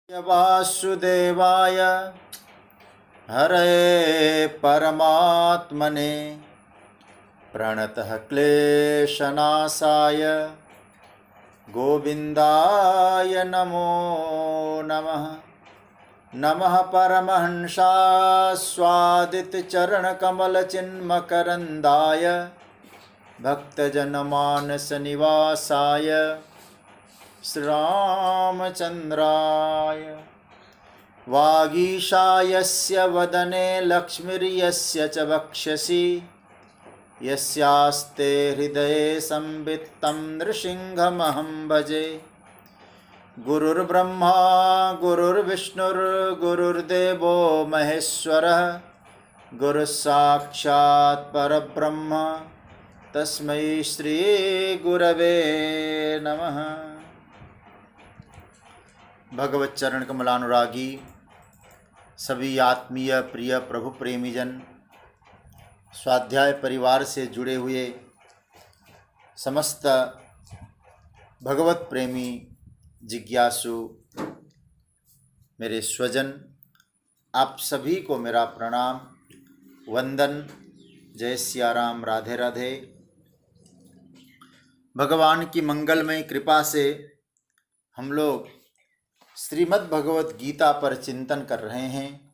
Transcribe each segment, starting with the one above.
वासुदेवाय हरे परमात्मने प्रणतः क्लेशनाशाय गोविन्दाय नमो नमः। नमः परमहंसास्वादितचरणकमलचिन्मकरन्दाय भक्तजनमानसनिवासाय श्रीरामचन्द्राय। वागीशायस्य वदने लक्ष्मीर्यस्य च वक्षसि यस्यास्ते हृदये संवित्तं नृसिंहमहं भजे। गुरुर्ब्रह्मा गुरुर्विष्णुर्गुरुर्देवो महेश्वरः गुरुस्साक्षात् परब्रह्म तस्मै श्री गुरवे नमः। भगवत चरण कमलानुरागी सभी आत्मीय प्रिय प्रभु प्रेमीजन, स्वाध्याय परिवार से जुड़े हुए समस्त भगवत प्रेमी जिज्ञासु मेरे स्वजन, आप सभी को मेरा प्रणाम वंदन। जय सिया राम, राधे राधे। भगवान की मंगलमय कृपा से हम लोग श्रीमद् भगवत गीता पर चिंतन कर रहे हैं।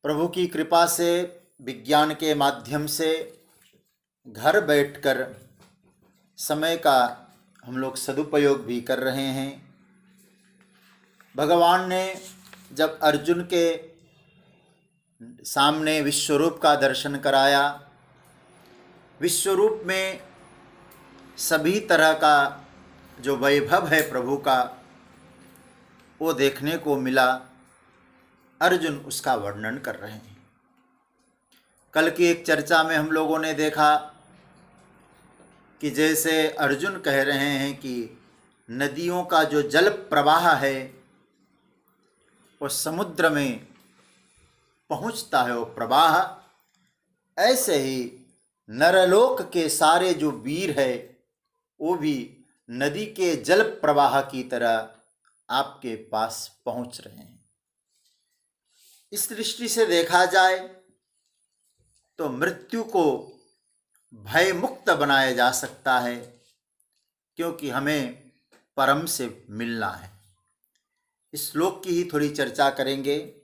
प्रभु की कृपा से विज्ञान के माध्यम से घर बैठकर समय का हम लोग सदुपयोग भी कर रहे हैं। भगवान ने जब अर्जुन के सामने विश्वरूप का दर्शन कराया, विश्वरूप में सभी तरह का जो वैभव है प्रभु का वो देखने को मिला। अर्जुन उसका वर्णन कर रहे हैं। कल की एक चर्चा में हम लोगों ने देखा कि जैसे अर्जुन कह रहे हैं कि नदियों का जो जल प्रवाह है वो समुद्र में पहुंचता है वो प्रवाह, ऐसे ही नरलोक के सारे जो वीर है वो भी नदी के जल प्रवाह की तरह आपके पास पहुंच रहे हैं। इस दृष्टि से देखा जाए तो मृत्यु को भय मुक्त बनाया जा सकता है, क्योंकि हमें परम से मिलना है। इस श्लोक की ही थोड़ी चर्चा करेंगे।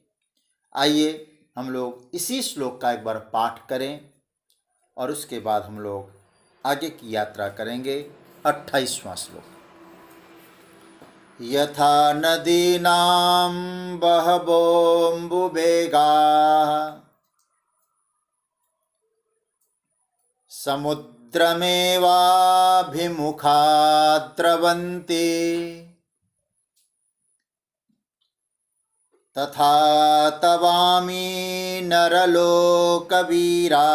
आइए हम लोग इसी श्लोक का एक बार पाठ करें और उसके बाद हम लोग आगे की यात्रा करेंगे। 28वां श्लोक। यथा नदीनां बहवोऽम्बुवेगाः समुद्रमेवाभिमुखा द्रवन्ति तथा तवामि नरलोकवीरा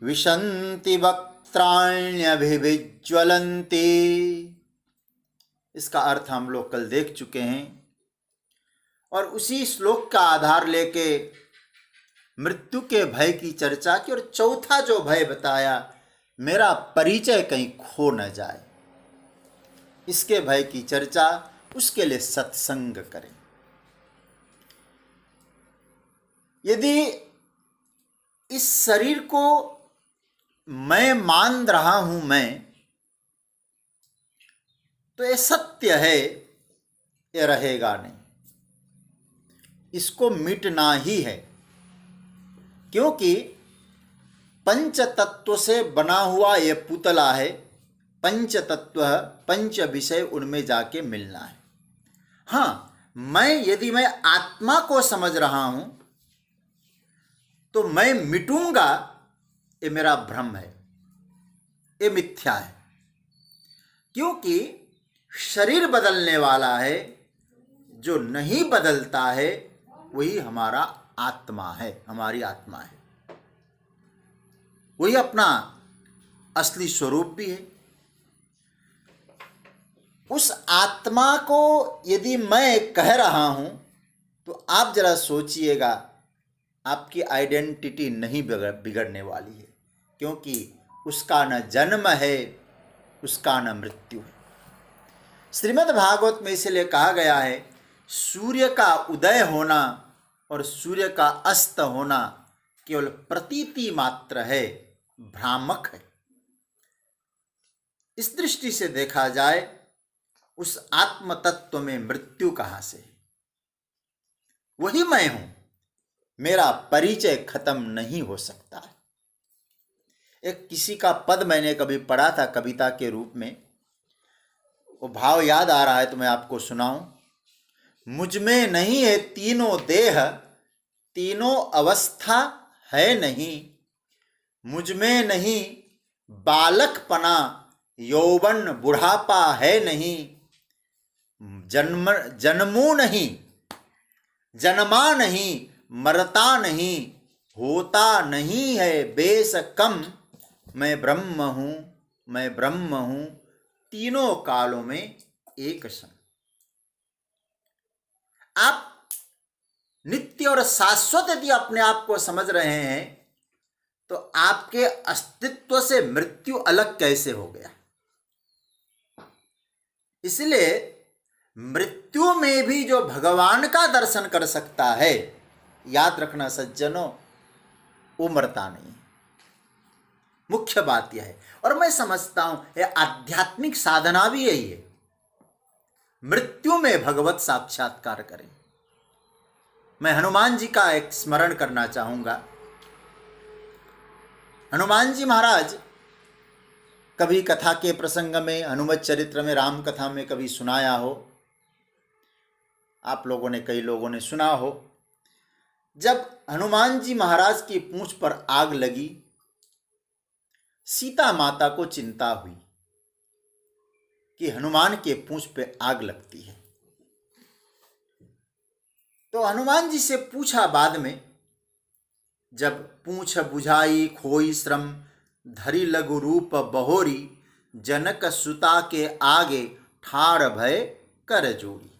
विशन्ति वक्त्राण्यभिविज्वलन्ति। इसका अर्थ हम लोग कल देख चुके हैं और उसी श्लोक का आधार लेके मृत्यु के भय की चर्चा की। और चौथा जो भय बताया, मेरा परिचय कहीं खो न जाए, इसके भय की चर्चा, उसके लिए सत्संग करें। यदि इस शरीर को मैं मान रहा हूं तो ये सत्य है, ये रहेगा नहीं, इसको मिटना ही है। क्योंकि पंच तत्व से बना हुआ ये पुतला है। पंच तत्व, पंच विषय, उनमें जाके मिलना है। हाँ, यदि मैं आत्मा को समझ रहा हूं तो मैं मिटूंगा, ये मेरा भ्रम है, ये मिथ्या है। क्योंकि शरीर बदलने वाला है, जो नहीं बदलता है वही हमारा आत्मा है, हमारी आत्मा है। वही अपना असली स्वरूप भी है। उस आत्मा को यदि मैं कह रहा हूं तो आप जरा सोचिएगा, आपकी आइडेंटिटी नहीं बिगड़ने वाली है, क्योंकि उसका न जन्म है, उसका न मृत्यु है। श्रीमद् भागवत में इसलिए कहा गया है सूर्य का उदय होना और सूर्य का अस्त होना केवल प्रतीति मात्र है, भ्रामक है। इस दृष्टि से देखा जाए उस आत्म तत्व में मृत्यु कहाँ से है? वही मैं हूं, मेरा परिचय खत्म नहीं हो सकता। एक किसी का पद मैंने कभी पढ़ा था कविता के रूप में, वो भाव याद आ रहा है तो मैं आपको सुनाऊं। मुझ में नहीं है तीनों देह, तीनों अवस्था है नहीं, मुझ में नहीं बालकपना, यौवन बुढ़ापा है नहीं, जन्मू नहीं, जन्मा नहीं, मरता नहीं, होता नहीं है बेस कम, मैं ब्रह्म हूं, मैं ब्रह्म हूं, तीनों कालों में एक सम। आप नित्य और शाश्वत यदि अपने आप को समझ रहे हैं तो आपके अस्तित्व से मृत्यु अलग कैसे हो गया? इसलिए मृत्यु में भी जो भगवान का दर्शन कर सकता है, याद रखना सज्जनों, वो मरता नहीं। मुख्य बात यह है, और मैं समझता हूं यह आध्यात्मिक साधना भी यही है, मृत्यु में भगवत साक्षात्कार करें। मैं हनुमान जी का एक स्मरण करना चाहूंगा। हनुमान जी महाराज कभी कथा के प्रसंग में, हनुमत चरित्र में, राम कथा में कभी सुनाया हो, आप लोगों ने, कई लोगों ने सुना हो। जब हनुमान जी महाराज की पूंछ पर आग लगी, सीता माता को चिंता हुई कि हनुमान के पूंछ पे आग लगती है। तो हनुमान जी से पूछा बाद में, जब पूंछ बुझाई खोई श्रम, धरी लघु रूप बहोरी, जनक सुता के आगे ठाड़ भय कर जोड़ी।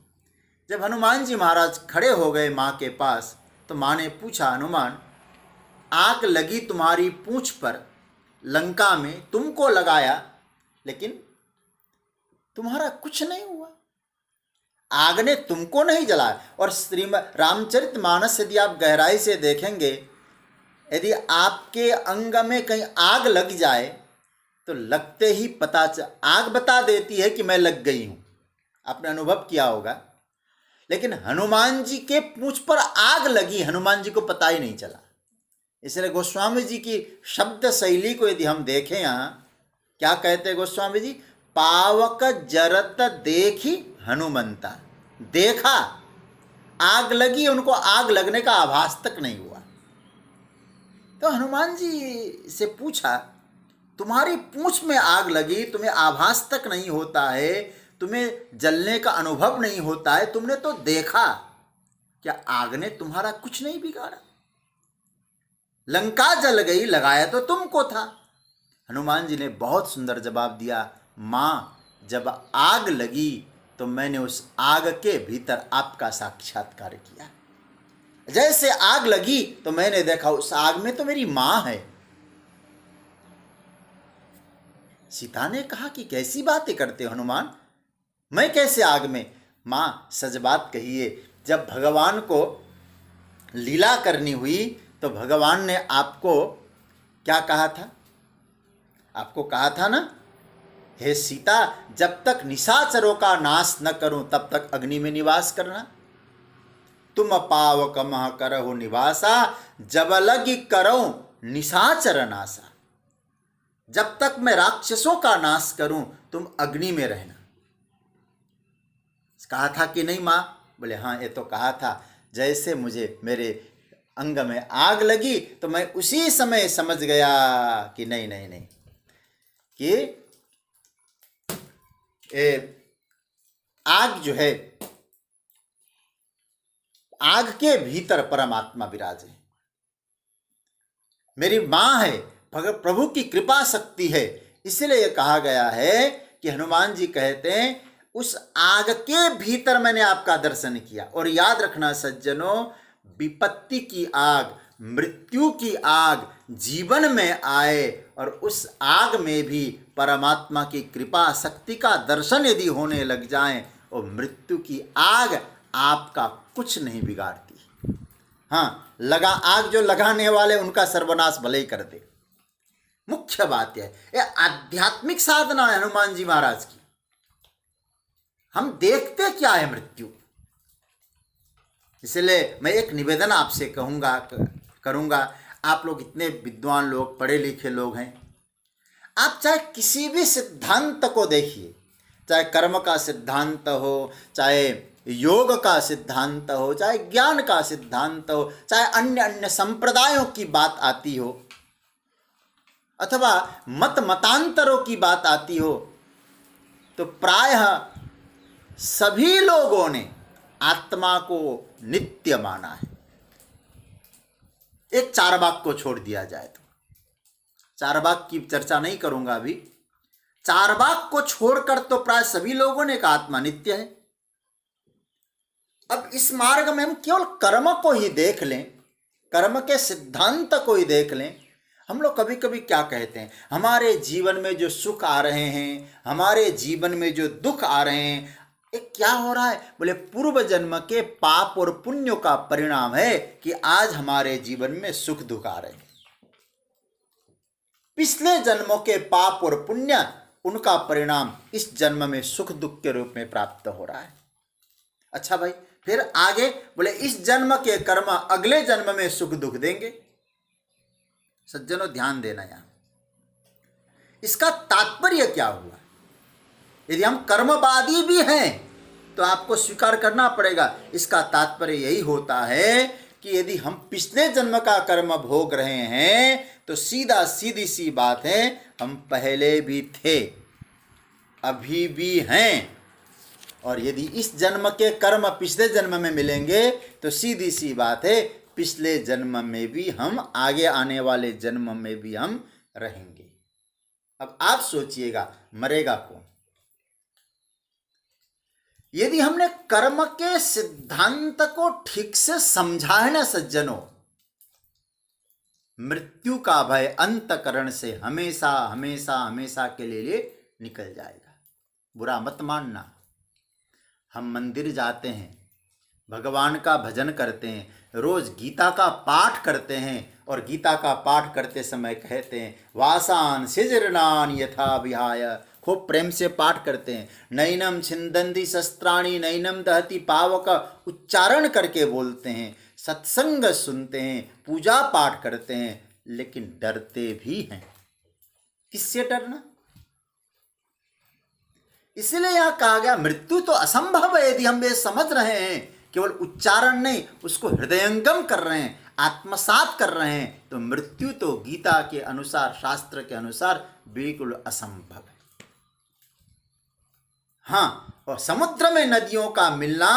जब हनुमान जी महाराज खड़े हो गए माँ के पास, तो माँ ने पूछा, हनुमान आग लगी तुम्हारी पूंछ पर, लंका में तुमको लगाया, लेकिन तुम्हारा कुछ नहीं हुआ, आग ने तुमको नहीं जलाया। और श्रीमद् रामचरितमानस यदि आप गहराई से देखेंगे, यदि आपके अंग में कहीं आग लग जाए तो लगते ही आग बता देती है कि मैं लग गई हूं। आपने अनुभव किया होगा। लेकिन हनुमान जी के पूंछ पर आग लगी, हनुमान जी को पता ही नहीं चला। इसलिए गोस्वामी जी की शब्द शैली को यदि हम देखें, यहाँ क्या कहते हैं गोस्वामी जी, पावक जरत देखी हनुमंता। देखा, आग लगी, उनको आग लगने का आभास तक नहीं हुआ। तो हनुमान जी से पूछा, तुम्हारी पूंछ में आग लगी, तुम्हें आभास तक नहीं होता है, तुम्हें जलने का अनुभव नहीं होता है, तुमने तो देखा, क्या आग ने तुम्हारा कुछ नहीं बिगाड़ा? लंका जल गई, लगाया तो तुमको था। हनुमान जी ने बहुत सुंदर जवाब दिया, माँ जब आग लगी तो मैंने उस आग के भीतर आपका साक्षात्कार किया। जैसे आग लगी तो मैंने देखा उस आग में तो मेरी माँ है। सीता ने कहा कि कैसी बातें करते हो हनुमान, मैं कैसे आग में? माँ सच बात कहिए, जब भगवान को लीला करनी हुई तो भगवान ने आपको क्या कहा था? आपको कहा था ना, हे सीता, जब तक निशाचरों का नाश न करूं तब तक अग्नि में निवास करना। तुम पावक मह करहु निवासा, जब लगी करो निशाचर नासा। जब तक मैं राक्षसों का नाश करूं तुम अग्नि में रहना। कहा था कि नहीं माँ? बोले हाँ, ये तो कहा था। जैसे मुझे मेरे अंग में आग लगी तो मैं उसी समय समझ गया कि नहीं नहीं नहीं, कि आग जो है, आग के भीतर परमात्मा विराजे। मेरी मां है, प्रभु की कृपा शक्ति है। इसलिए यह कहा गया है कि हनुमान जी कहते हैं, उस आग के भीतर मैंने आपका दर्शन किया। और याद रखना सज्जनों, विपत्ति की आग, मृत्यु की आग जीवन में आए और उस आग में भी परमात्मा की कृपा शक्ति का दर्शन यदि होने लग जाए, और मृत्यु की आग आपका कुछ नहीं बिगाड़ती। हाँ, लगा आग जो लगाने वाले उनका सर्वनाश भले ही कर दे। मुख्य बात यह है, आध्यात्मिक साधना है हनुमान जी महाराज की। हम देखते क्या है मृत्यु। इसलिए मैं एक निवेदन आपसे करूंगा, आप लोग इतने विद्वान लोग, पढ़े लिखे लोग हैं, आप चाहे किसी भी सिद्धांत को देखिए, चाहे कर्म का सिद्धांत हो, चाहे योग का सिद्धांत हो, चाहे ज्ञान का सिद्धांत हो, चाहे अन्य अन्य संप्रदायों की बात आती हो, अथवा मतांतरों की बात आती हो, तो प्रायः सभी लोगों ने आत्मा को नित्य माना है। एक चारवाक को छोड़ दिया जाए तो, चारवाक की चर्चा नहीं करूंगा अभी, चारवाक को छोड़कर तो प्राय सभी लोगों ने कहा आत्मा नित्य है। अब इस मार्ग में हम केवल कर्म को ही देख लें, कर्म के सिद्धांत को ही देख लें। हम लोग कभी कभी क्या कहते हैं, हमारे जीवन में जो सुख आ रहे हैं, हमारे जीवन में जो दुख आ रहे हैं, ये क्या हो रहा है? बोले पूर्व जन्म के पाप और पुण्य का परिणाम है कि आज हमारे जीवन में सुख दुख आ रहे हैं। पिछले जन्मों के पाप और पुण्य, उनका परिणाम इस जन्म में सुख दुख के रूप में प्राप्त हो रहा है। अच्छा भाई, फिर आगे बोले इस जन्म के कर्म अगले जन्म में सुख दुख देंगे। सज्जनों ध्यान देना, यहां इसका तात्पर्य क्या हुआ? यदि हम कर्मवादी भी हैं तो आपको स्वीकार करना पड़ेगा, इसका तात्पर्य यही होता है कि यदि हम पिछले जन्म का कर्म भोग रहे हैं तो सीधी सी बात है, हम पहले भी थे, अभी भी हैं, और यदि इस जन्म के कर्म पिछले जन्म में मिलेंगे तो सीधी सी बात है, पिछले जन्म में भी हम, आगे आने वाले जन्म में भी हम रहेंगे। अब आप सोचिएगा, मरेगा कौन? यदि हमने कर्म के सिद्धांत को ठीक से समझा है ना सज्जनों, मृत्यु का भय अंतकरण से हमेशा हमेशा हमेशा के लिए निकल जाएगा। बुरा मत मानना। हम मंदिर जाते हैं, भगवान का भजन करते हैं, रोज गीता का पाठ करते हैं, और गीता का पाठ करते समय कहते हैं वासान सिजरनान यथा विहाय, खूब प्रेम से पाठ करते हैं। नैनम छिंदंती शस्त्राणी नैनम दहती पावक, उच्चारण करके बोलते हैं, सत्संग सुनते हैं, पूजा पाठ करते हैं, लेकिन डरते भी हैं। किससे डरना? इसलिए यहां कहा गया मृत्यु तो असंभव है। यदि हम ये समझ रहे हैं, केवल उच्चारण नहीं, उसको हृदयंगम कर रहे हैं, आत्मसात कर रहे हैं, तो मृत्यु तो गीता के अनुसार, शास्त्र के अनुसार बिल्कुल असंभव है। हाँ, और समुद्र में नदियों का मिलना,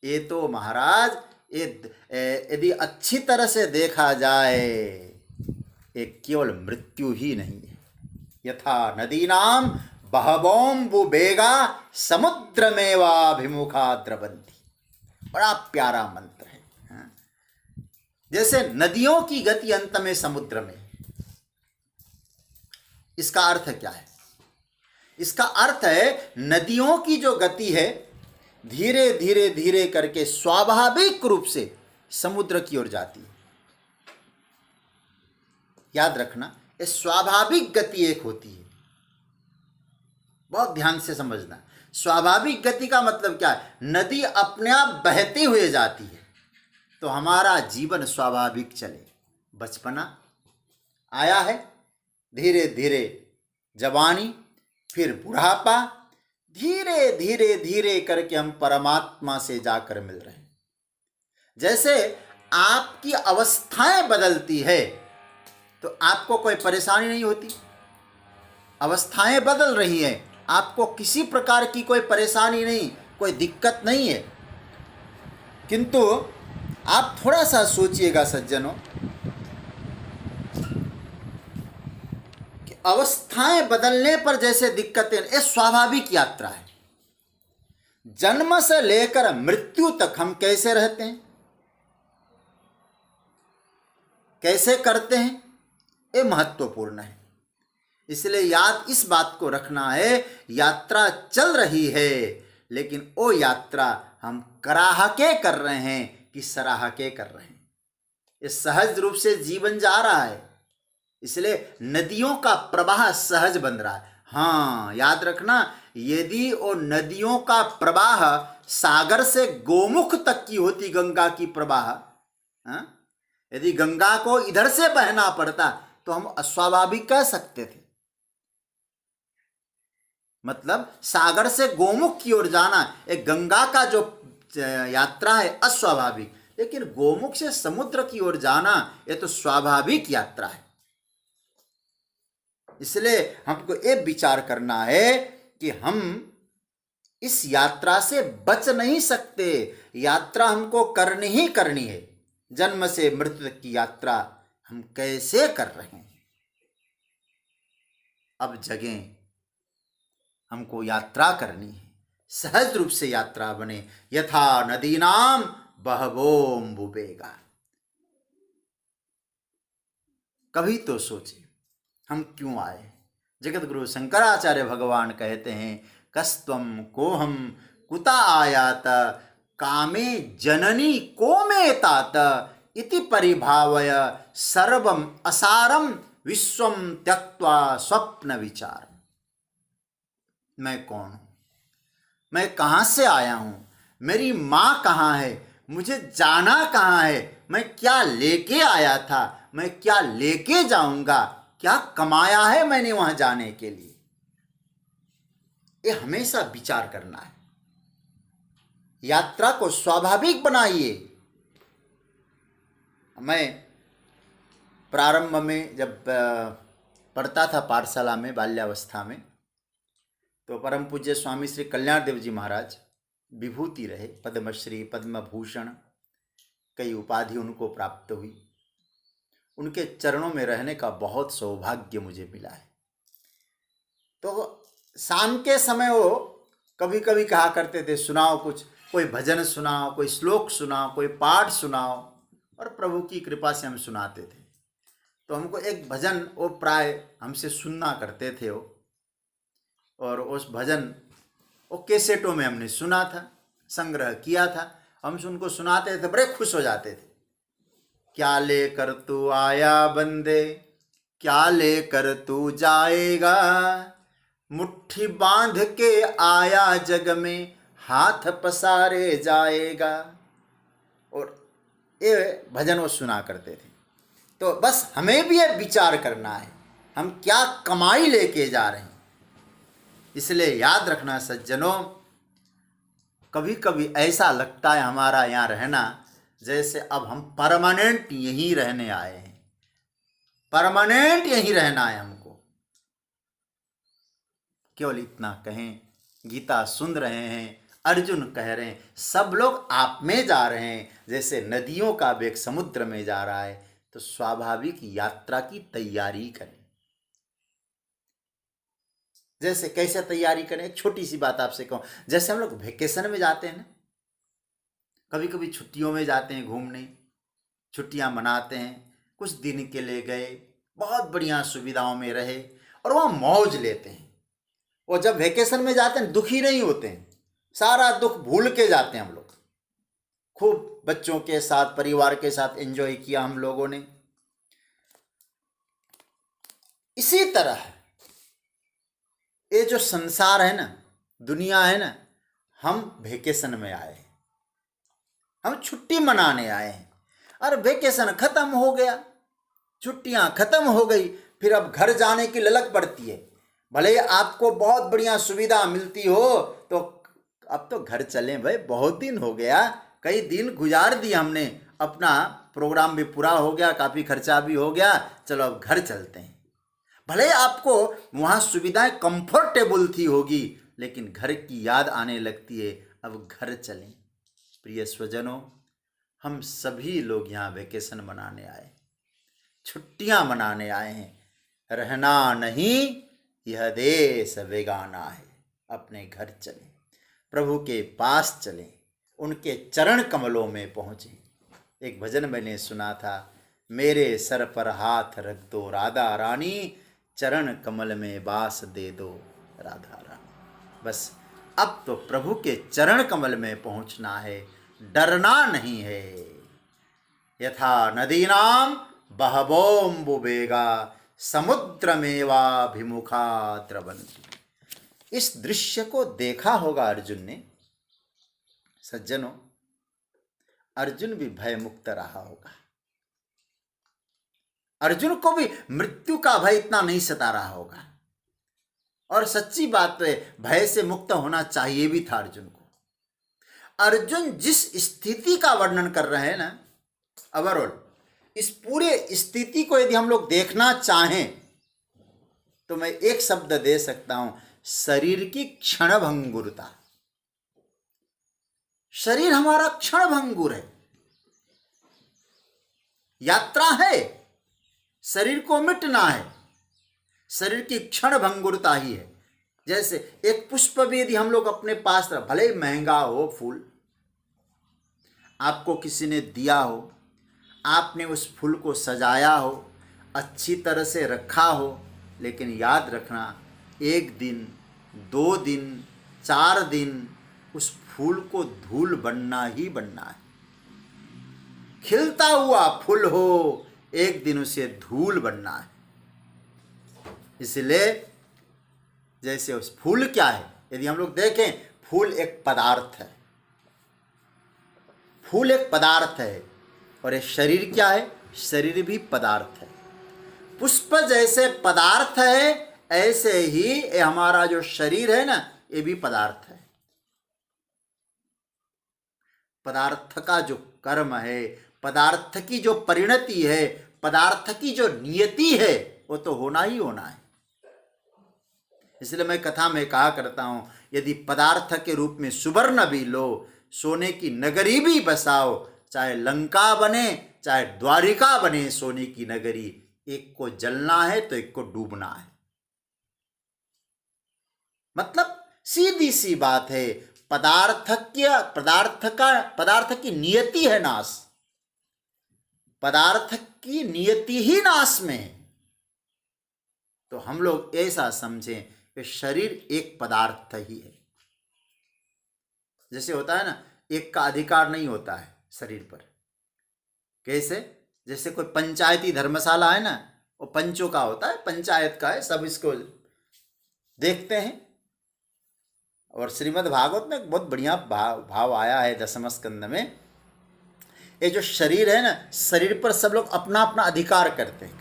ये तो महाराज, यदि अच्छी तरह से देखा जाए, ये केवल मृत्यु ही नहीं है। यथा नदीनाम बहवोम्बुवेगा समुद्रमेवाभिमुखा द्रवन्ति। बड़ा प्यारा मंत्र है। जैसे नदियों की गति अंत में समुद्र में। इसका अर्थ क्या है? इसका अर्थ है नदियों की जो गति है, धीरे धीरे धीरे करके स्वाभाविक रूप से समुद्र की ओर जाती है। याद रखना, ये स्वाभाविक गति एक होती है, बहुत ध्यान से समझना। स्वाभाविक गति का मतलब क्या है? नदी अपने आप बहती हुए जाती है, तो हमारा जीवन स्वाभाविक चले। बचपना आया है, धीरे धीरे जवानी, फिर बुढ़ापा, धीरे धीरे धीरे करके हम परमात्मा से जाकर मिल रहे हैं। जैसे आपकी अवस्थाएं बदलती है तो आपको कोई परेशानी नहीं होती। अवस्थाएं बदल रही हैं, आपको किसी प्रकार की कोई परेशानी नहीं, कोई दिक्कत नहीं है। किंतु आप थोड़ा सा सोचिएगा सज्जनों, कि अवस्थाएं बदलने पर जैसे दिक्कतें, ये स्वाभाविक यात्रा है। जन्म से लेकर मृत्यु तक हम कैसे रहते हैं? कैसे करते हैं ये महत्वपूर्ण है। इसलिए याद इस बात को रखना है, यात्रा चल रही है, लेकिन वो यात्रा हम कराह के कर रहे हैं कि सराह के कर रहे हैं। ये सहज रूप से जीवन जा रहा है, इसलिए नदियों का प्रवाह सहज बन रहा है। हाँ, याद रखना, यदि वो नदियों का प्रवाह सागर से गोमुख तक की होती, गंगा की प्रवाह, हाँ? यदि गंगा को इधर से बहना पड़ता तो हम अस्वाभाविक कह सकते थे। मतलब सागर से गोमुख की ओर जाना, एक गंगा का जो यात्रा है अस्वाभाविक, लेकिन गोमुख से समुद्र की ओर जाना ये तो स्वाभाविक यात्रा है। इसलिए हमको ये विचार करना है कि हम इस यात्रा से बच नहीं सकते, यात्रा हमको करनी ही करनी है। जन्म से मृत्यु तक की यात्रा हम कैसे कर रहे हैं, अब जगें, हमको यात्रा करनी है, सहज रूप से यात्रा बने। यथा नदीनाम बहवोम्बुवेगा। कभी तो सोचे हम क्यों आए। जगत गुरु शंकराचार्य भगवान कहते हैं, कस्त्वम कोहम कुता आयात कामे जननी को में तात इति परिभावय सर्वम असारम विश्वम त्यक्त्वा स्वप्न विचार। मैं कौन हूं, मैं कहां से आया हूं, मेरी मां कहां है, मुझे जाना कहां है, मैं क्या लेके आया था, मैं क्या लेके जाऊंगा, क्या कमाया है मैंने वहां जाने के लिए। ये हमेशा विचार करना है। यात्रा को स्वाभाविक बनाइए। मैं प्रारंभ में जब पढ़ता था पाठशाला में, बाल्यावस्था में, तो परम पूज्य स्वामी श्री कल्याण देव जी महाराज विभूति रहे, पद्मश्री, पद्म भूषण, कई उपाधि उनको प्राप्त हुई। उनके चरणों में रहने का बहुत सौभाग्य मुझे मिला है। तो शाम के समय वो कभी कभी कहा करते थे, सुनाओ कुछ, कोई भजन सुनाओ, कोई श्लोक सुनाओ, कोई पाठ सुनाओ, और प्रभु की कृपा से हम सुनाते थे। तो हमको एक भजन वो प्राय हमसे सुनना करते थे वो, और उस भजन वो कैसेटों में हमने सुना था, संग्रह किया था, हम उनको सुनाते थे, बड़े खुश हो जाते थे। क्या लेकर तू आया बंदे, क्या लेकर तू जाएगा, मुट्ठी बांध के आया जग में, हाथ पसारे जाएगा। और ये भजन वो सुना करते थे। तो बस हमें भी ये विचार करना है, हम क्या कमाई लेके जा रहे हैं। इसलिए याद रखना सज्जनों, कभी कभी ऐसा लगता है हमारा यहाँ रहना जैसे अब हम परमानेंट यहीं रहने आए हैं, परमानेंट यहीं रहना है हमको। केवल इतना कहें, गीता सुन रहे हैं, अर्जुन कह रहे हैं, सब लोग आप में जा रहे हैं, जैसे नदियों का वेग समुद्र में जा रहा है, तो स्वाभाविक यात्रा की तैयारी करें। जैसे कैसे तैयारी करें, एक छोटी सी बात आपसे कहूँ, जैसे हम लोग वेकेशन में जाते हैं ना, कभी कभी छुट्टियों में जाते हैं घूमने, छुट्टियां मनाते हैं, कुछ दिन के लिए गए, बहुत बढ़िया सुविधाओं में रहे और वहाँ मौज लेते हैं। और जब वेकेशन में जाते हैं दुखी नहीं होते हैं, सारा दुख भूल के जाते हैं हम लोग। खूब बच्चों के साथ, परिवार के साथ एंजॉय किया हम लोगों ने। इसी तरह ये जो संसार है ना, दुनिया है ना, हम वेकेशन में आए हैं, हम छुट्टी मनाने आए हैं। और वेकेशन खत्म हो गया, छुट्टियां खत्म हो गई, फिर अब घर जाने की ललक पड़ती है। भले आपको बहुत बढ़िया सुविधा मिलती हो, तो अब तो घर चलें भाई, बहुत दिन हो गया, कई दिन गुजार दिए हमने, अपना प्रोग्राम भी पूरा हो गया, काफ़ी खर्चा भी हो गया, चलो अब घर चलते हैं। भले आपको वहाँ सुविधाएं कंफर्टेबल थी होगी, लेकिन घर की याद आने लगती है, अब घर चलें। प्रिय स्वजनों, हम सभी लोग यहाँ वेकेशन मनाने आए, छुट्टियाँ मनाने आए हैं, रहना नहीं, यह देश बेगाना है। अपने घर चलें, प्रभु के पास चलें, उनके चरण कमलों में पहुँचें। एक भजन मैंने सुना था, मेरे सर पर हाथ रख दो राधा रानी, चरण कमल में बास दे दो राधा रानी। बस अब तो प्रभु के चरण कमल में पहुंचना है, डरना नहीं है। यथा नदीनाम बहवोम्बुवेगा समुद्रमेवाभिमुखा द्रवन्ति। इस दृश्य को देखा होगा अर्जुन ने। सज्जनों, अर्जुन भी भय मुक्त रहा होगा। अर्जुन को भी मृत्यु का भय इतना नहीं सता रहा होगा। और सच्ची बात तो है, भय से मुक्त होना चाहिए भी था अर्जुन को। अर्जुन जिस स्थिति का वर्णन कर रहे हैं ना, ओवरऑल इस पूरे स्थिति को यदि हम लोग देखना चाहें तो मैं एक शब्द दे सकता हूं, शरीर की क्षणभंगुरता। शरीर हमारा क्षणभंगुर है, यात्रा है, शरीर को मिटना है, शरीर की क्षणभंगुरता ही है। जैसे एक पुष्प भी यदि हम लोग अपने पास, भले महंगा हो फूल, आपको किसी ने दिया हो, आपने उस फूल को सजाया हो, अच्छी तरह से रखा हो, लेकिन याद रखना, एक दिन, 2 दिन, 4 दिन उस फूल को धूल बनना ही बनना है। खिलता हुआ फूल हो, एक दिन उसे धूल बनना है। इसलिए जैसे उस फूल क्या है, यदि हम लोग देखें, फूल एक पदार्थ है, फूल एक पदार्थ है, और ये शरीर क्या है, शरीर भी पदार्थ है। पुष्प जैसे पदार्थ है, ऐसे ही ये हमारा जो शरीर है ना, ये भी पदार्थ है। पदार्थ का जो कर्म है, पदार्थ की जो परिणति है, पदार्थ की जो नियति है, वो तो होना ही होना है। इसलिए मैं कथा में कहा करता हूं, यदि पदार्थ के रूप में सुवर्ण भी लो, सोने की नगरी भी बसाओ, चाहे लंका बने चाहे द्वारिका बने सोने की नगरी, एक को जलना है तो एक को डूबना है। मतलब सीधी सी बात है, पदार्थ की नियति है नाश, पदार्थ की नियति ही नाश में है। तो हम लोग ऐसा समझें कि शरीर एक पदार्थ ही है। जैसे होता है ना, एक का अधिकार नहीं होता है शरीर पर। कैसे? जैसे कोई पंचायती धर्मशाला है ना, वो पंचों का होता है, पंचायत का है, सब इसको देखते हैं। और श्रीमद् भागवत में बहुत बढ़िया भाव आया है 10वें स्कंद में। ये जो शरीर है ना, शरीर पर सब लोग अपना अपना अधिकार कहते हैं।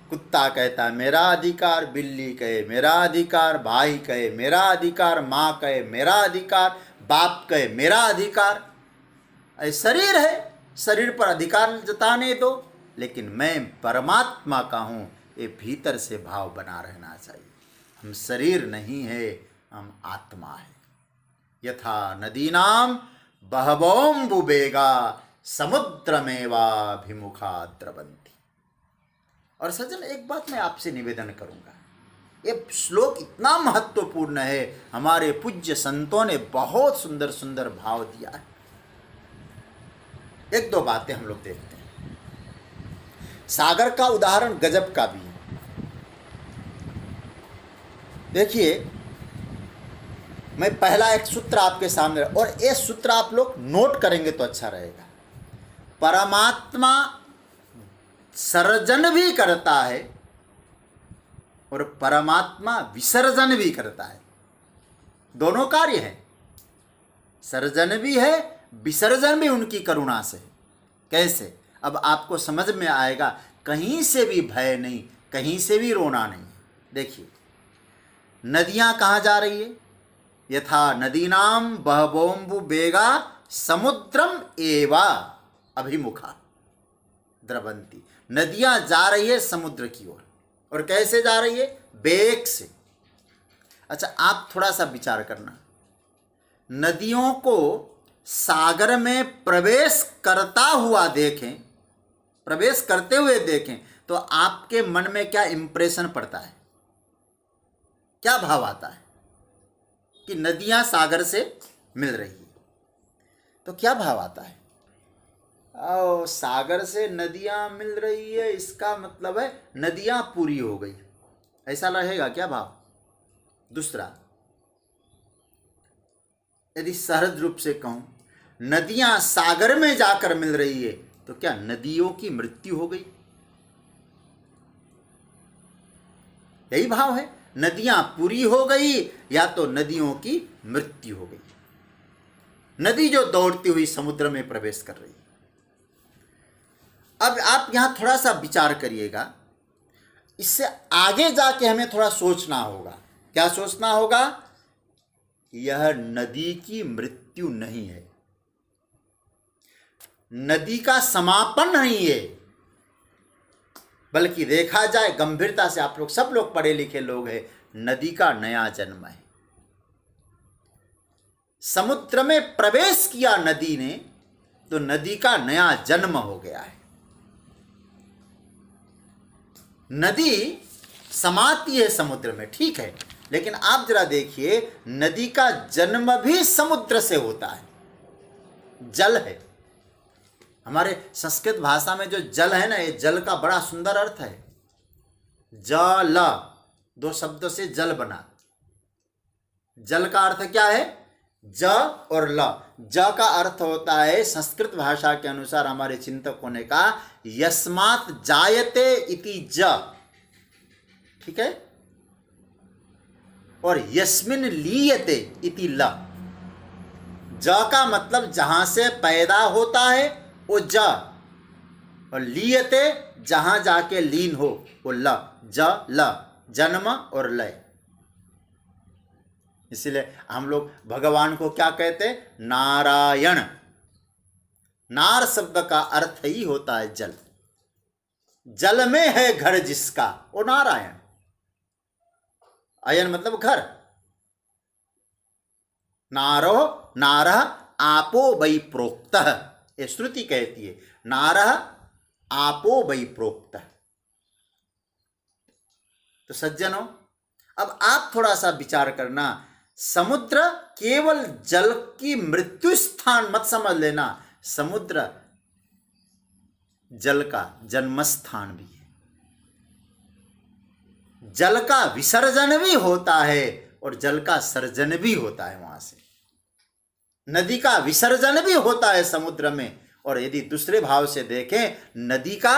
कुत्ता कहता है मेरा अधिकार, बिल्ली कहे मेरा अधिकार, भाई कहे मेरा अधिकार, माँ कहे मेरा अधिकार, बाप कहे मेरा अधिकार। शरीर है, शरीर पर अधिकार जताने दो, लेकिन मैं परमात्मा का हूँ, ये भीतर से भाव बना रहना चाहिए। हम शरीर नहीं है, हम आत्मा है। यथा नदीनाम बहवोम्बुवेगा समुद्रमेवाभिमुखा द्रवन्ति। और सज्जन, एक बात मैं आपसे निवेदन करूंगा, ये श्लोक इतना महत्वपूर्ण है, हमारे पूज्य संतों ने बहुत सुंदर सुंदर भाव दिया है। 1-2 बातें हम लोग देखते हैं। सागर का उदाहरण गजब का भी है। देखिए, मैं पहला एक सूत्र आपके सामने, और ये सूत्र आप लोग नोट करेंगे तो अच्छा रहेगा। परमात्मा सर्जन भी करता है और परमात्मा विसर्जन भी करता है। दोनों कार्य है, सर्जन भी है, विसर्जन भी उनकी करुणा से। कैसे? अब आपको समझ में आएगा। कहीं से भी भय नहीं, कहीं से भी रोना नहीं। देखिए, नदियां कहाँ जा रही है? यथा नदीनाम बहवोम्बुवेगा समुद्रम एवा अभिमुखा द्रवन्ति। नदियां जा रही है समुद्र की ओर। और कैसे जा रही है? वेग से। अच्छा, आप थोड़ा सा विचार करना, नदियों को सागर में प्रवेश करता हुआ देखें, प्रवेश करते हुए देखें, तो आपके मन में क्या इंप्रेशन पड़ता है? क्या भाव आता है? कि नदियां सागर से मिल रही है, तो क्या भाव आता है? और सागर से नदियां मिल रही है, इसका मतलब है नदियां पूरी हो गई, ऐसा रहेगा क्या भाव? दूसरा, यदि सहज रूप से कहूं, नदियां सागर में जाकर मिल रही है, तो क्या नदियों की मृत्यु हो गई? यही भाव है, नदियां पूरी हो गई या तो नदियों की मृत्यु हो गई। नदी जो दौड़ती हुई समुद्र में प्रवेश कर रही है। अब आप यहां थोड़ा सा विचार करिएगा, इससे आगे जाके हमें थोड़ा सोचना होगा। क्या सोचना होगा? यह नदी की मृत्यु नहीं है, नदी का समापन नहीं है, बल्कि देखा जाए गंभीरता से, आप लोग सब लोग पढ़े लिखे लोग हैं, नदी का नया जन्म है। समुद्र में प्रवेश किया नदी ने, तो नदी का नया जन्म हो गया है। नदी समाती है समुद्र में, ठीक है, लेकिन आप जरा देखिए, नदी का जन्म भी समुद्र से होता है। जल है, हमारे संस्कृत भाषा में जो जल है ना, ये जल का बड़ा सुंदर अर्थ है। जल, दो शब्दों से जल बना। जल का अर्थ क्या है? ज और ल। ज का अर्थ होता है संस्कृत भाषा के अनुसार, हमारे चिंतकों ने कहा, यस्मात् जायते इति ज, ठीक है, और यस्मिन् लीयते इति ल। ज का मतलब जहां से पैदा होता है वो ज, और लीयते जहां जाके लीन हो वो ल। ज ल, जन्म और लय। इसलिए हम लोग भगवान को क्या कहते हैं? नारायण। नार शब्द का अर्थ ही होता है जल। जल में है घर जिसका, वो नारायण। अयन मतलब घर। नारो नारः आपो वै प्रोक्तः, ये श्रुति कहती है, नारः आपो वै प्रोक्तः। तो सज्जनों, अब आप थोड़ा सा विचार करना, समुद्र केवल जल की मृत्यु स्थान मत समझ लेना, समुद्र जल का जन्म स्थान भी है। जल का विसर्जन भी होता है और जल का सर्जन भी होता है वहां से। नदी का विसर्जन भी होता है समुद्र में, और यदि दूसरे भाव से देखें, नदी का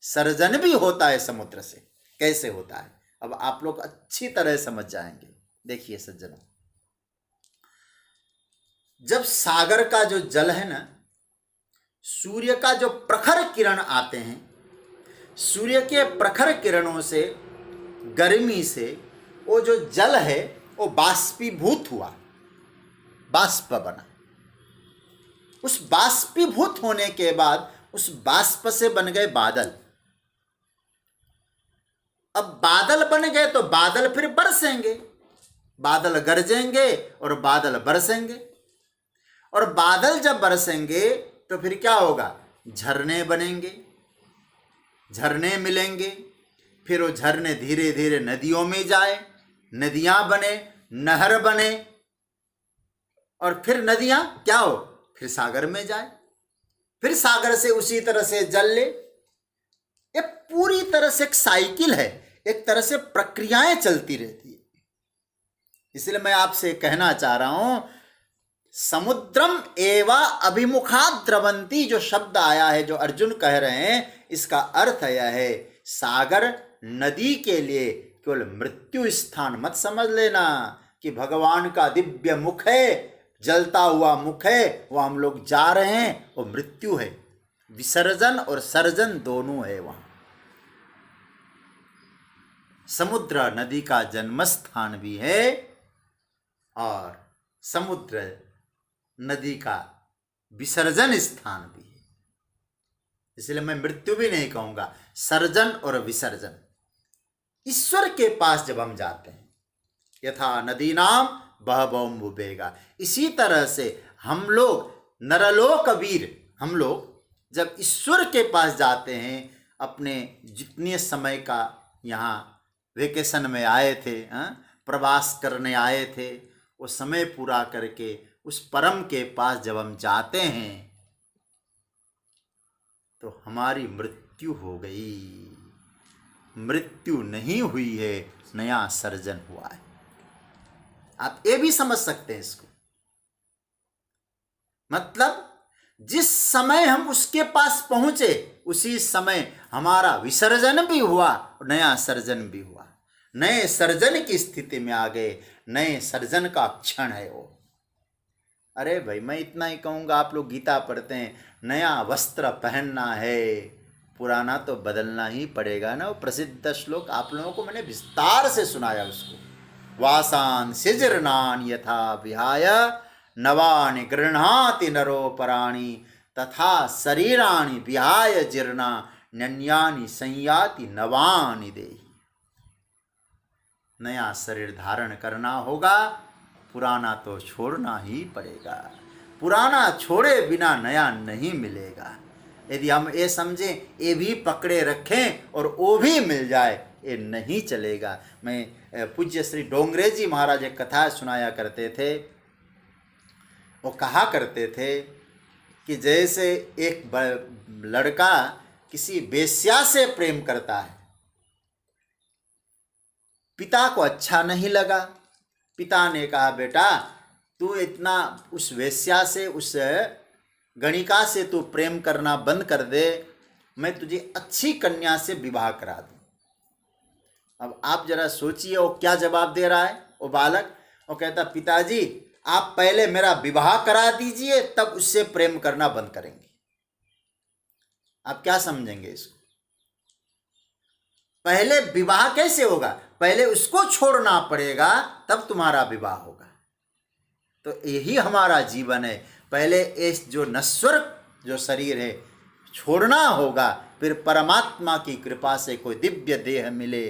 सर्जन भी होता है समुद्र से। कैसे होता है, अब आप लोग अच्छी तरह समझ जाएंगे। देखिए सज्जनों, जब सागर का जो जल है ना, सूर्य का जो प्रखर किरण आते हैं, सूर्य के प्रखर किरणों से, गर्मी से, वो जो जल है वो बाष्पीभूत हुआ, बाष्प बना। उस बाष्पीभूत होने के बाद उस बाष्प से बन गए बादल। अब बादल बन गए तो बादल फिर बरसेंगे, बादल गरजेंगे और बादल बरसेंगे, और बादल जब बरसेंगे तो फिर क्या होगा? झरने बनेंगे, झरने मिलेंगे, फिर वो झरने धीरे धीरे नदियों में जाए, नदियां बने, नहर बने, और फिर नदियां क्या हो? फिर सागर में जाए, फिर सागर से उसी तरह से जल ले। ये पूरी तरह से एक साइकिल है, एक तरह से प्रक्रियाएं चलती रहती है। इसलिए मैं आपसे कहना चाह रहा हूं, समुद्रम एवा अभिमुखा द्रवंती, जो शब्द आया है, जो अर्जुन कह रहे हैं, इसका अर्थ यह है, सागर नदी के लिए केवल मृत्यु स्थान मत समझ लेना कि भगवान का दिव्य मुख है, जलता हुआ मुख है, वो हम लोग जा रहे हैं, वो मृत्यु है। विसर्जन और सर्जन दोनों है वहां। समुद्र नदी का जन्म स्थान भी है और समुद्र नदी का विसर्जन स्थान भी है। इसलिए मैं मृत्यु भी नहीं कहूंगा, सर्जन और विसर्जन। ईश्वर के पास जब हम जाते हैं, यथा नदी नाम बहबोम्बुवेगा, इसी तरह से हम लोग नरलोक वीर, हम लोग जब ईश्वर के पास जाते हैं, अपने जितने समय का यहाँ वेकेशन में आए थे, प्रवास करने आए थे, वो समय पूरा करके उस परम के पास जब हम जाते हैं, तो हमारी मृत्यु हो गई। मृत्यु नहीं हुई है, नया सर्जन हुआ है। आप ये भी समझ सकते हैं इसको। मतलब जिस समय हम उसके पास पहुंचे उसी समय हमारा विसर्जन भी हुआ और नया सर्जन भी हुआ। नए सर्जन की स्थिति में आ गए। नए सर्जन का क्षण है वो। अरे भाई, मैं इतना ही कहूँगा, आप लोग गीता पढ़ते हैं, नया वस्त्र पहनना है, पुराना तो बदलना ही पड़ेगा ना। वो प्रसिद्ध श्लोक आप लोगों को मैंने विस्तार से सुनाया उसको। वासान सिजरनान यथा विहाय नवानि गृह्णाति नरोपराणि तथा शरीराणि विहाय जीर्णा नन्यानि संयाति नवानि देहि। नया शरीर धारण करना होगा, पुराना तो छोड़ना ही पड़ेगा। पुराना छोड़े बिना नया नहीं मिलेगा। यदि हम ये समझें ये भी पकड़े रखें और वो भी मिल जाए, ये नहीं चलेगा। मैं पूज्य श्री डोंगरे जी महाराज एक कथा सुनाया करते थे। वो कहा करते थे कि जैसे एक लड़का किसी वेश्या से प्रेम करता है, पिता को अच्छा नहीं लगा। पिता ने कहा, बेटा तू इतना उस वेश्या से, उस गणिका से तू प्रेम करना बंद कर दे, मैं तुझे अच्छी कन्या से विवाह करा दूं। अब आप जरा सोचिए वो क्या जवाब दे रहा है वो बालक। वो कहता, पिताजी आप पहले मेरा विवाह करा दीजिए, तब उससे प्रेम करना बंद करेंगे। आप क्या समझेंगे इसको? पहले विवाह कैसे होगा? पहले उसको छोड़ना पड़ेगा, तब तुम्हारा विवाह होगा। तो यही हमारा जीवन है। पहले इस जो नश्वर जो शरीर है छोड़ना होगा, फिर परमात्मा की कृपा से कोई दिव्य देह मिले।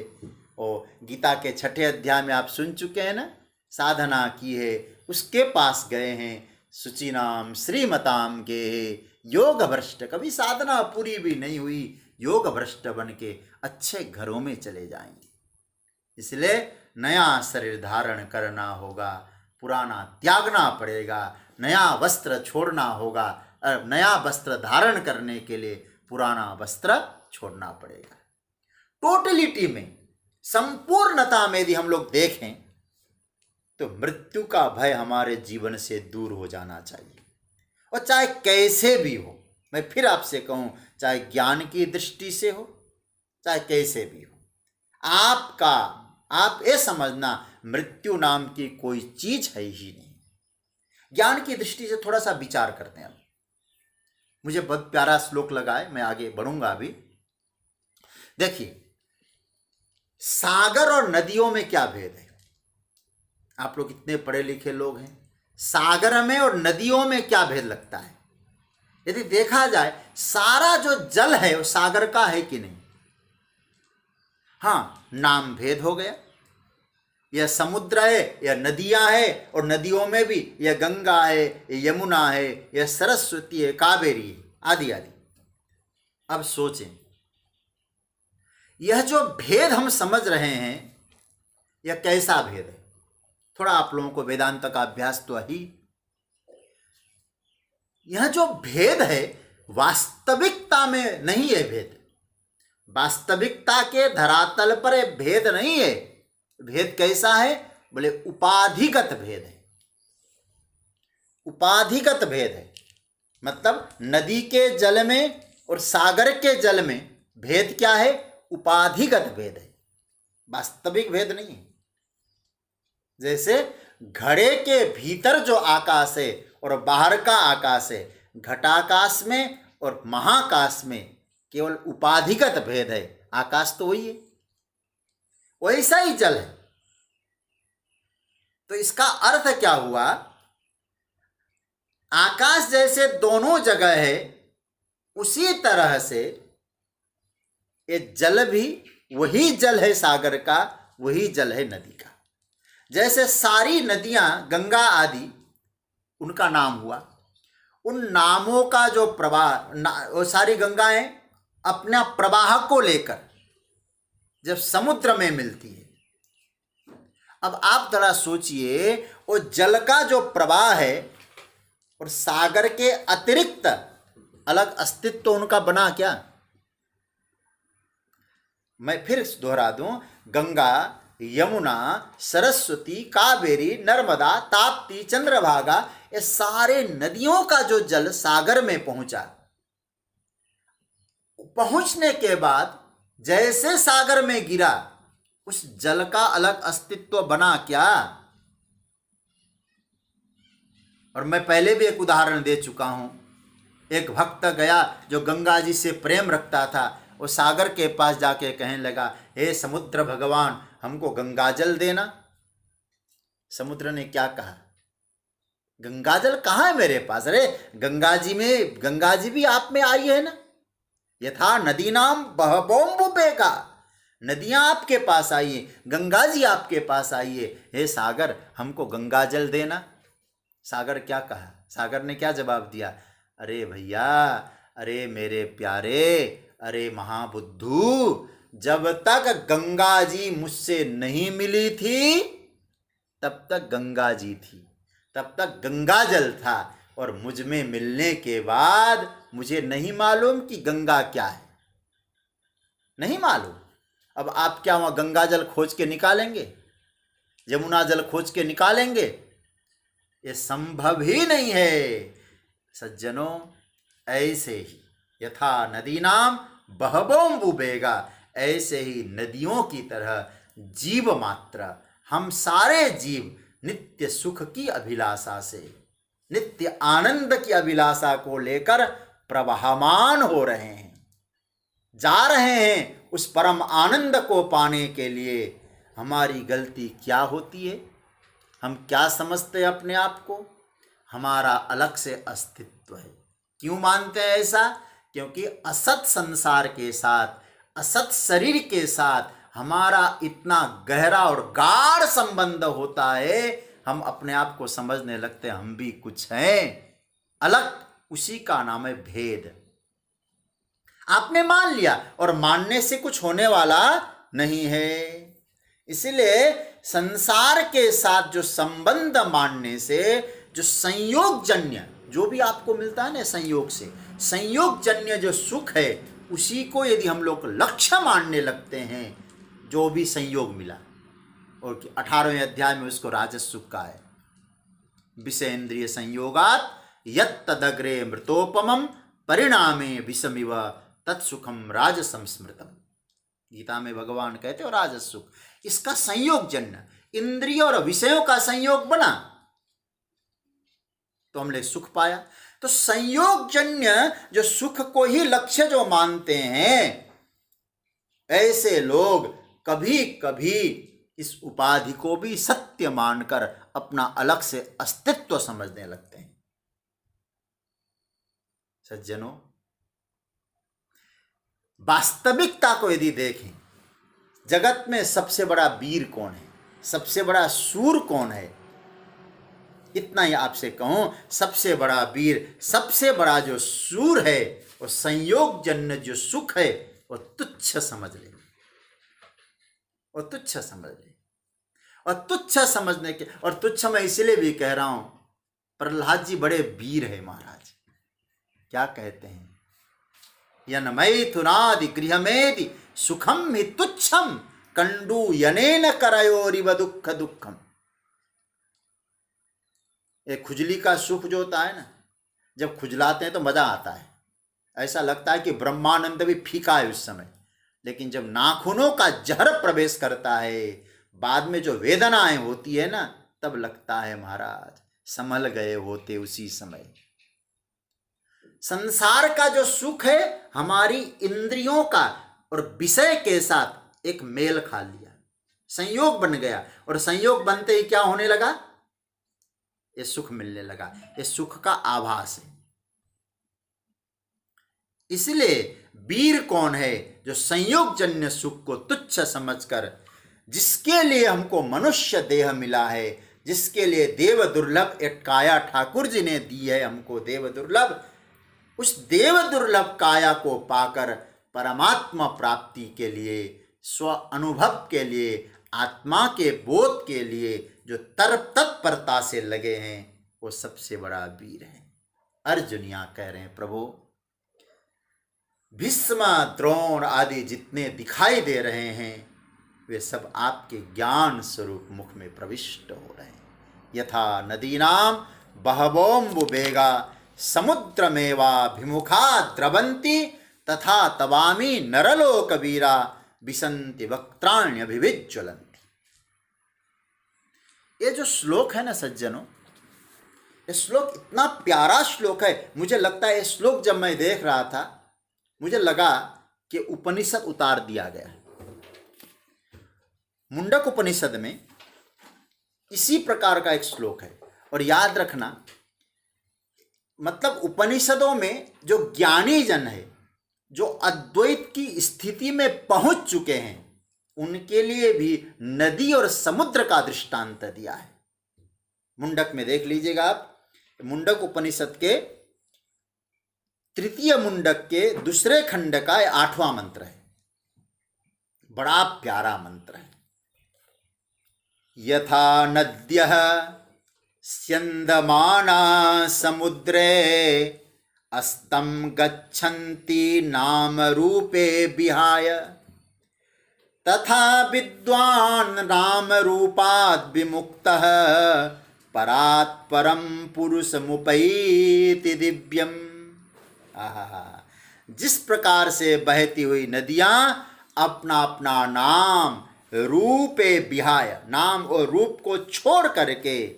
और गीता के 6ठे अध्याय में आप सुन चुके हैं ना, साधना की है, उसके पास गए हैं। शुचिनाम श्रीमताम के योग भ्रष्ट, कभी साधना पूरी भी नहीं हुई, योग भ्रष्ट बन के अच्छे घरों में चले जाएंगे। इसलिए नया शरीर धारण करना होगा, पुराना त्यागना पड़ेगा, नया वस्त्र छोड़ना होगा। नया वस्त्र धारण करने के लिए पुराना वस्त्र छोड़ना पड़ेगा। टोटलिटी में, संपूर्णता में यदि हम लोग देखें तो मृत्यु का भय हमारे जीवन से दूर हो जाना चाहिए। और चाहे कैसे भी हो, मैं फिर आपसे कहूं, चाहे ज्ञान की दृष्टि से हो, चाहे कैसे भी हो, आप ये समझना मृत्यु नाम की कोई चीज है ही नहीं। ज्ञान की दृष्टि से थोड़ा सा विचार करते हैं। अब मुझे बहुत प्यारा श्लोक लगा है, मैं आगे बढ़ूंगा अभी। देखिए, सागर और नदियों में क्या भेद है? आप लोग इतने पढ़े लिखे लोग हैं, सागर में और नदियों में क्या भेद लगता है? यदि देखा जाए, सारा जो जल है वो सागर का है कि नहीं? हाँ, नाम भेद हो गया। यह समुद्र है, यह नदियां है, और नदियों में भी यह गंगा है, यह यमुना है, यह सरस्वती है, कावेरी है, आदि आदि। अब सोचें, यह जो भेद हम समझ रहे हैं, यह कैसा भेद है? थोड़ा आप लोगों को वेदांत का अभ्यास तो ही। यह जो भेद है वास्तविकता में नहीं है। भेद वास्तविकता के धरातल पर यह भेद नहीं है। भेद कैसा है? बोले उपाधिगत भेद है। उपाधिगत भेद है मतलब नदी के जल में और सागर के जल में भेद क्या है? उपाधिगत भेद है, वास्तविक भेद नहीं है। जैसे घड़े के भीतर जो आकाश है और बाहर का आकाश है, घटाकाश में और महाकाश में केवल उपाधिगत भेद है। आकाश तो वही है, वैसा ही जल है। तो इसका अर्थ क्या हुआ? आकाश जैसे दोनों जगह है, उसी तरह से ये जल भी वही जल है सागर का, वही जल है नदी का। जैसे सारी नदियां गंगा आदि उनका नाम हुआ, उन नामों का जो प्रवाह, वो सारी गंगाएं अपना प्रवाह को लेकर जब समुद्र में मिलती है। अब आप जरा सोचिए, वो जल का जो प्रवाह है और सागर के अतिरिक्त अलग अस्तित्व तो उनका बना क्या? मैं फिर दोहरा दूं, गंगा, यमुना, सरस्वती, कावेरी, नर्मदा, ताप्ती, चंद्रभागा, ये सारे नदियों का जो जल सागर में पहुंचा, पहुंचने के बाद जैसे सागर में गिरा, उस जल का अलग अस्तित्व बना क्या? और मैं पहले भी एक उदाहरण दे चुका हूं। एक भक्त गया जो गंगा जी से प्रेम रखता था, वो सागर के पास जाके कहने लगा, हे समुद्र भगवान, हमको गंगा जल देना। समुद्र ने क्या कहा? गंगा जल कहाँ है मेरे पास? अरे गंगा जी भी आप में आई है ना। यथा नदी नाम बहबोम्बुपेगा, नदियां आपके पास आई है, गंगा जी आपके पास आई है। हे सागर, हमको गंगा जल देना। सागर क्या कहा? सागर ने क्या जवाब दिया? अरे भैया, अरे मेरे प्यारे, अरे महाबुद्धू, जब तक गंगा जी मुझसे नहीं मिली थी तब तक गंगा जी थी, तब तक गंगा जल था, और मुझ में मिलने के बाद मुझे नहीं मालूम कि गंगा क्या है, नहीं मालूम। अब आप क्या वहाँ गंगा जल खोज के निकालेंगे? यमुना जल खोज के निकालेंगे? ये संभव ही नहीं है। सज्जनों, ऐसे ही यथा नदी नाम बहबोम्बुपेगा, ऐसे ही नदियों की तरह जीव मात्र, हम सारे जीव नित्य सुख की अभिलाषा से, नित्य आनंद की अभिलाषा को लेकर प्रवाहमान हो रहे हैं, जा रहे हैं उस परम आनंद को पाने के लिए। हमारी गलती क्या होती है? हम क्या समझते हैं अपने आप को? हमारा अलग से अस्तित्व है। क्यों मानते हैं ऐसा? क्योंकि असत संसार के साथ, असत शरीर के साथ हमारा इतना गहरा और गाढ़ संबंध होता है, हम अपने आप को समझने लगते हैं हम भी कुछ हैं अलग। उसी का नाम है भेद। आपने मान लिया, और मानने से कुछ होने वाला नहीं है। इसलिए संसार के साथ जो संबंध मानने से, जो संयोगजन्य जो भी आपको मिलता है ना, संयोग से, संयोगजन्य जो सुख है, उसी को यदि हम लोग लक्ष्य मानने लगते हैं, जो भी संयोग मिला, और 18वें अध्याय में उसको राजस सुख का है, विषयेंद्रिय संयोगात यत्तदग्रे मृतोपमम परिणामे विषमिव तत्सुखम राजसं स्मृतम। गीता में भगवान कहते हो राजस सुख, इसका संयोगजन्य इंद्रियों और विषयों का संयोग बना तो हमने सुख पाया। तो संयोगजन्य जो सुख को ही लक्ष्य जो मानते हैं, ऐसे लोग कभी कभी इस उपाधि को भी सत्य मानकर अपना अलग से अस्तित्व समझने लगते हैं। सज्जनों, वास्तविकता को यदि देखें, जगत में सबसे बड़ा वीर कौन है, सबसे बड़ा सूर कौन है? इतना ही आपसे कहूं, सबसे बड़ा वीर, सबसे बड़ा जो सूर है, वो संयोगजन्य जो सुख है, वो तुच्छ समझ ले, वो तुच्छ समझ ले। और तुच्छ समझने के, और तुच्छ मैं इसलिए भी कह रहा हूं, प्रहलाद जी बड़े वीर है महाराज। क्या कहते हैं? यन्मैथुनादि गृहमेदि सुखम हि तुच्छम कंडू यनेन करयोरिव दुख दुखम। एक खुजली का सुख जो होता है ना, जब खुजलाते हैं तो मजा आता है, ऐसा लगता है कि ब्रह्मानंद भी फीका है उस समय। लेकिन जब नाखूनों का जहर प्रवेश करता है, बाद में जो वेदनाएं होती है ना, तब लगता है महाराज संभल गए होते उसी समय। संसार का जो सुख है, हमारी इंद्रियों का और विषय के साथ एक मेल खा लिया, संयोग बन गया, और संयोग बनते ही क्या होने लगा? ये सुख मिलने लगा। ये सुख का आभास है। इसलिए वीर कौन है? जो संयोगजन्य सुख को तुच्छ समझकर, जिसके लिए हमको मनुष्य देह मिला है, जिसके लिए देव दुर्लभ एक काया ठाकुर जी ने दी है हमको, देव दुर्लभ, उस देव दुर्लभ काया को पाकर परमात्मा प्राप्ति के लिए, स्व अनुभव के लिए, आत्मा के बोध के लिए जो तत्परता से लगे हैं, वो सबसे बड़ा वीर है। अर्जुन यहाँ कह रहे हैं, प्रभु भीष्म, द्रोण आदि जितने दिखाई दे रहे हैं वे सब आपके ज्ञान स्वरूप मुख में प्रविष्ट हो रहे हैं। यथा नदीनां बहवोऽम्बुवेगा समुद्रमेवाभिमुखा द्रवन्ति तथा तवामी नरलोकवीरा विशन्ति वक्त्राण्यभिविज्ज्वलन्ति। ये जो श्लोक है ना सज्जनों, ये श्लोक इतना प्यारा श्लोक है। मुझे लगता है ये श्लोक जब मैं देख रहा था मुझे लगा कि उपनिषद उतार दिया गया है। मुंडक उपनिषद में इसी प्रकार का एक श्लोक है। और याद रखना, मतलब उपनिषदों में जो ज्ञानी जन है, जो अद्वैत की स्थिति में पहुंच चुके हैं, उनके लिए भी नदी और समुद्र का दृष्टांत दिया है। मुंडक में देख लीजिएगा आप, मुंडक उपनिषद के तृतीय मुंडक के दूसरे खंड का 8वां मंत्र है। बड़ा प्यारा मंत्र है। यथा नद्यः स्यन्दमाना समुद्रे अस्तं गच्छन्ति नाम रूपे विहाय तथा विद्वान् नाम रूपाद् विमुक्तः परात् परं पुरुषमुपैति दिव्यम्। जिस प्रकार से बहती हुई नदियां अपना अपना नाम रूपे विहाय, नाम और रूप को छोड़ करके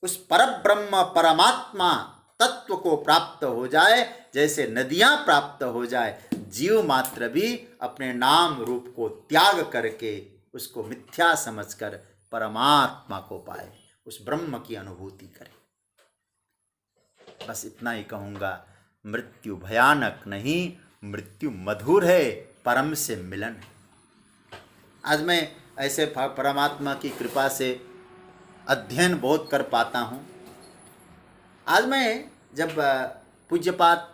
उस परब्रह्म परमात्मा तत्व को प्राप्त हो जाए, जैसे नदियां प्राप्त हो जाए, जीव मात्र भी अपने नाम रूप को त्याग करके उसको मिथ्या समझकर परमात्मा को पाए, उस ब्रह्म की अनुभूति करे। बस इतना ही कहूँगा। मृत्यु भयानक नहीं, मृत्यु मधुर है, परम से मिलन है। आज मैं ऐसे परमात्मा की कृपा से अध्ययन बहुत कर पाता हूँ। आज मैं जब पूज्यपात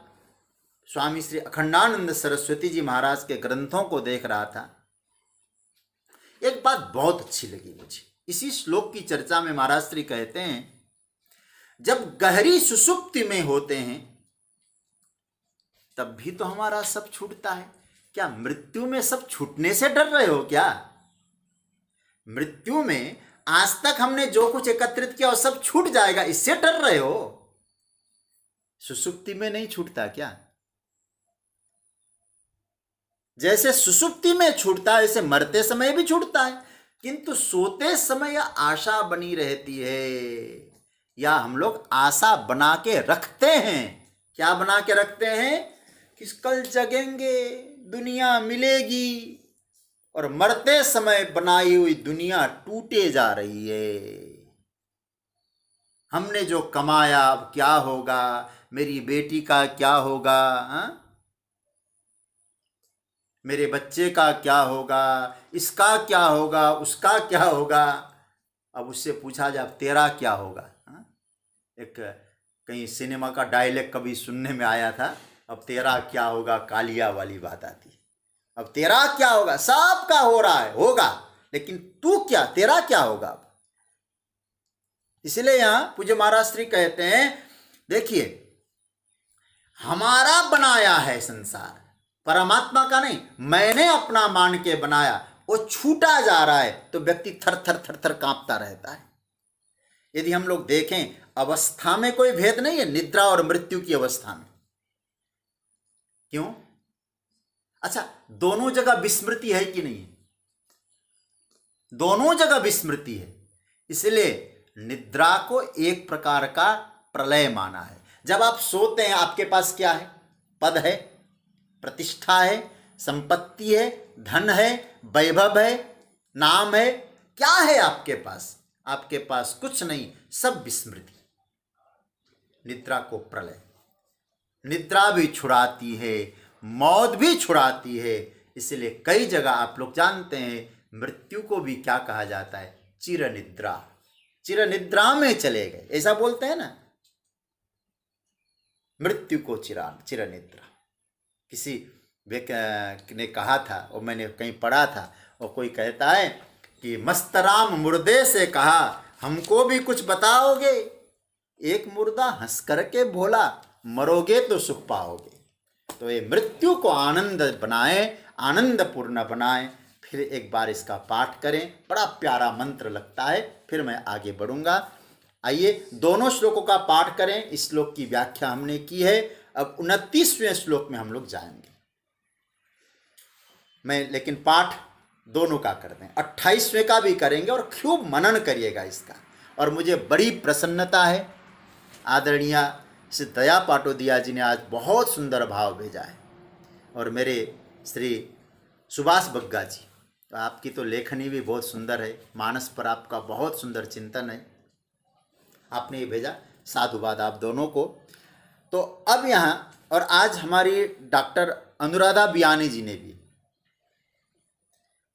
स्वामी श्री अखंडानंद सरस्वती जी महाराज के ग्रंथों को देख रहा था, एक बात बहुत अच्छी लगी मुझे। इसी श्लोक की चर्चा में महाराज श्री कहते हैं, जब गहरी सुषुप्ति में होते हैं तब भी तो हमारा सब छूटता है। क्या मृत्यु में सब छूटने से डर रहे हो क्या? मृत्यु में आज तक हमने जो कुछ एकत्रित किया वो सब छूट जाएगा, इससे डर रहे हो? सुषुप्ति में नहीं छूटता क्या? जैसे सुषुप्ति में छूटता है, ऐसे मरते समय भी छूटता है, किंतु सोते समय आशा बनी रहती है, या हम लोग आशा बना के रखते हैं। क्या बना के रखते हैं? कि कल जगेंगे, दुनिया मिलेगी, और मरते समय बनाई हुई दुनिया टूटे जा रही है। हमने जो कमाया अब क्या होगा, मेरी बेटी का क्या होगा, मेरे बच्चे का क्या होगा, इसका क्या होगा, उसका क्या होगा। अब उससे पूछा जाए अब तेरा क्या होगा। एक कहीं सिनेमा का डायलॉग कभी सुनने में आया था, अब तेरा क्या होगा, कालिया वाली बात आती है। अब तेरा क्या होगा, सबका हो रहा है, होगा, लेकिन तू क्या, तेरा क्या होगा। इसलिए यहां पूज्य महाराज श्री कहते हैं, देखिए हमारा बनाया है संसार, परमात्मा का नहीं, मैंने अपना मान के बनाया, वो छूटा जा रहा है तो व्यक्ति थर थर थर थर कांपता रहता है। यदि हम लोग देखें, अवस्था में कोई भेद नहीं है, निद्रा और मृत्यु की अवस्था में। क्यों? अच्छा, दोनों जगह विस्मृति है कि नहीं? दोनों जगह विस्मृति है। इसलिए निद्रा को एक प्रकार का प्रलय माना है। जब आप सोते हैं आपके पास क्या है? पद है, प्रतिष्ठा है, संपत्ति है, धन है, वैभव है, नाम है, क्या है आपके पास? आपके पास कुछ नहीं, सब विस्मृति। निद्रा को प्रलय, निद्रा भी छुड़ाती है, मौत भी छुड़ाती है। इसलिए कई जगह आप लोग जानते हैं मृत्यु को भी क्या कहा जाता है? चिर निद्रा। चिर निद्रा में चले गए, ऐसा बोलते हैं ना, मृत्यु को चिर निद्रा। किसी ने कहा था, और मैंने कहीं पढ़ा था, और कोई कहता है कि मस्तराम मुर्दे से कहा, हमको भी कुछ बताओगे? एक मुर्दा हंस करके बोला, मरोगे तो सुख पाओगे। तो ये मृत्यु को आनंद बनाए, आनंदपूर्ण बनाए। फिर एक बार इसका पाठ करें, बड़ा प्यारा मंत्र लगता है। फिर मैं आगे बढ़ूंगा। आइए दोनों श्लोकों का पाठ करें। इस श्लोक की व्याख्या हमने की है। अब 29वें श्लोक में हम लोग जाएंगे। मैं लेकिन पाठ दोनों का कर दें, 28वें का भी करेंगे और खूब मनन करिएगा इसका। और मुझे बड़ी प्रसन्नता है, आदरणीय श्री दया पाटोदिया जी ने आज बहुत सुंदर भाव भेजा है। और मेरे श्री सुभाष बग्गा जी, तो आपकी तो लेखनी भी बहुत सुंदर है, मानस पर आपका बहुत सुंदर चिंतन है, आपने ये भेजा। साधुवाद आप दोनों को। तो अब यहाँ, और आज हमारी डॉक्टर अनुराधा बियानी जी ने भी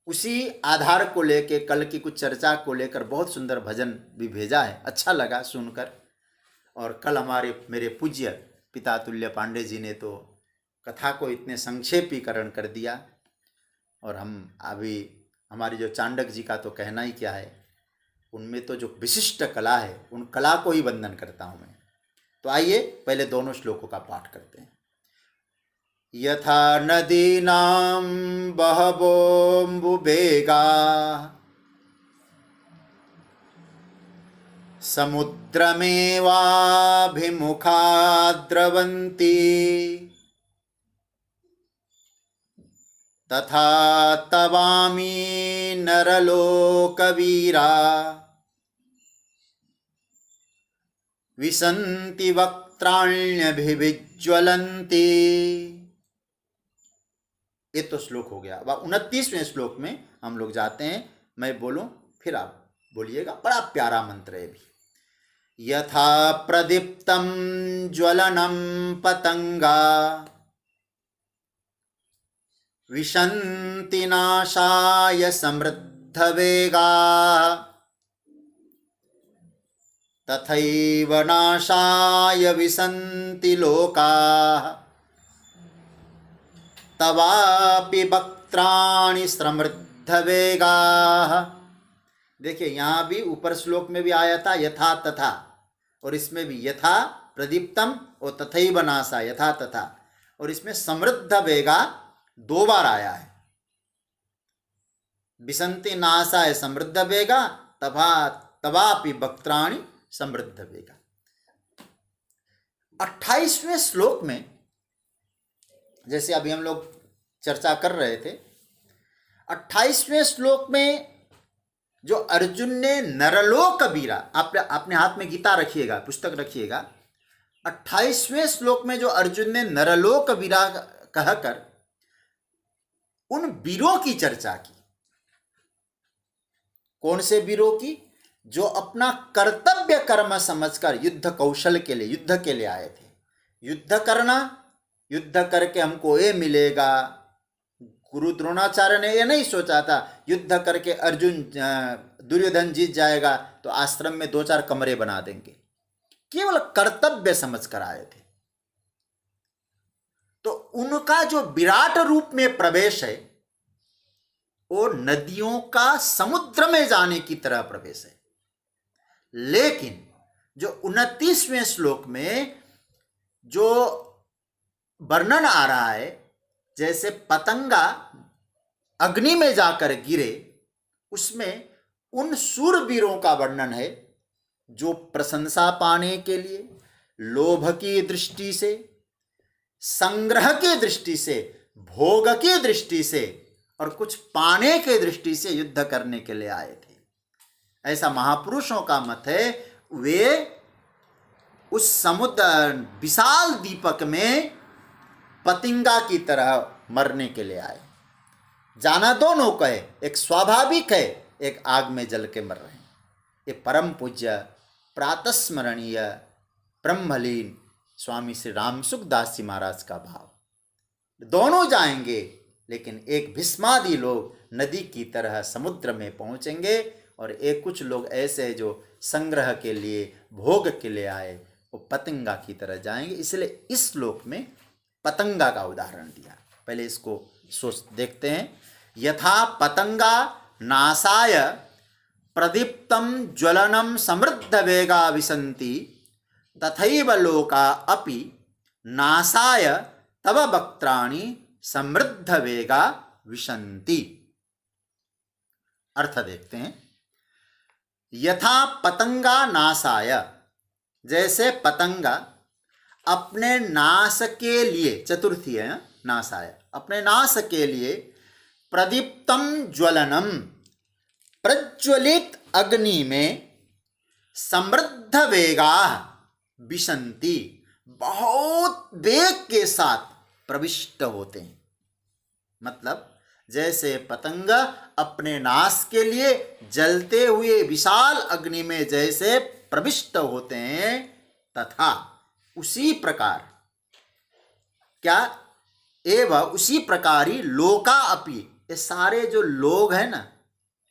उसी आधार को लेके, कल की कुछ चर्चा को लेकर बहुत सुंदर भजन भी भेजा है, अच्छा लगा सुनकर। और कल मेरे पूज्य पिता तुल्य पांडे जी ने तो कथा को इतने संक्षेपीकरण कर दिया। और हम अभी हमारी जो चांडक जी का तो कहना ही क्या है, उनमें तो जो विशिष्ट कला है, उन कला को ही वंदन करता हूँ मैं। तो आइए पहले दोनों श्लोकों का पाठ करते हैं। यथा नदीनां बहवोऽम्बुवेगा समुद्रमेवाभिमुखा द्रवन्ति तथा तवामि नरलोकवीरा विशन्ति वक्त्राण्यभिविज्वलन्ति। ये तो श्लोक हो गया। अब 29वें श्लोक में हम लोग जाते हैं। मैं बोलूं फिर आप बोलिएगा, बड़ा प्यारा मंत्र है भी। यथा प्रदीप्तं ज्वलनं पतंगा विशन्ति नाशाय समृद्धवेगा तथैव नाशाय विशन्ति लोकाः तवापि वक्त्राणि समृद्धवेगाः। देखिए यहाँ भी ऊपर श्लोक में भी आया था यथा तथा, और इसमें भी यथा प्रदीप्तम और तथैव नाशा, यथा तथा, और इसमें समृद्ध वेगा 2 बार आया है। विशन्ति नाशाय समृद्ध वेगा तवापि वक्त्राणि समृद्ध वेगा। 28वें श्लोक में जैसे अभी हम लोग चर्चा कर रहे थे, 28वें श्लोक में जो अर्जुन ने नरलोक वीरा, अपने हाथ में गीता रखिएगा, पुस्तक रखिएगा। 28वें श्लोक में जो अर्जुन ने नरलोक वीरा कहकर उन वीरों की चर्चा की। कौन से वीरों की? जो अपना कर्तव्य कर्म समझकर युद्ध कौशल के लिए, युद्ध के लिए आए थे। युद्ध करना, युद्ध करके हमको ये मिलेगा। गुरु द्रोणाचार्य ने ये नहीं सोचा था युद्ध करके अर्जुन दुर्योधन जीत जाएगा तो आश्रम में 2-4 कमरे बना देंगे। केवल कर्तव्य समझकर आए थे। तो उनका जो विराट रूप में प्रवेश है वो नदियों का समुद्र में जाने की तरह प्रवेश है। लेकिन जो 29वें श्लोक में जो वर्णन आ रहा है, जैसे पतंगा अग्नि में जाकर गिरे, उसमें उन शूरवीरों का वर्णन है जो प्रशंसा पाने के लिए, लोभ की दृष्टि से, संग्रह की दृष्टि से, भोग की दृष्टि से और कुछ पाने की दृष्टि से युद्ध करने के लिए आए थे। ऐसा महापुरुषों का मत है। वे उस समुद्र विशाल दीपक में पतंगा की तरह मरने के लिए आए। जाना दोनों का है, एक स्वाभाविक है, एक आग में जल के मर रहे हैं। ये परम पूज्य प्रातस्मरणीय ब्रह्मलीन स्वामी श्री रामसुखदास जी महाराज का भाव। दोनों जाएंगे, लेकिन एक भीष्मादि लोग नदी की तरह समुद्र में पहुंचेंगे और एक कुछ लोग ऐसे जो संग्रह के लिए, भोग के लिए आए, वो पतंगा की तरह जाएंगे। इसलिए इस श्लोक में पतंगा का उदाहरण दिया। पहले इसको सोच देखते हैं। यथा पतंगा नासाय प्रदीप्तम ज्वलनम समृद्ध वेगा विशन्ति तथैव लोका अपि नासाय तव वक्त्राणि समृद्ध वेगा विशन्ति। अर्थ देखते हैं। यथा पतंगा नासाय, जैसे पतंगा अपने नाश के लिए, चतुर्थी है नासाय, अपने नाश के लिए प्रदीप्तम ज्वलनम, प्रज्वलित अग्नि में समृद्ध वेगा विशन्ति, बहुत वेग के साथ प्रविष्ट होते हैं। मतलब जैसे पतंग अपने नाश के लिए जलते हुए विशाल अग्नि में जैसे प्रविष्ट होते हैं, तथा उसी प्रकार, क्या एवं उसी प्रकार ही लोका अपि, ये सारे जो लोग हैं ना,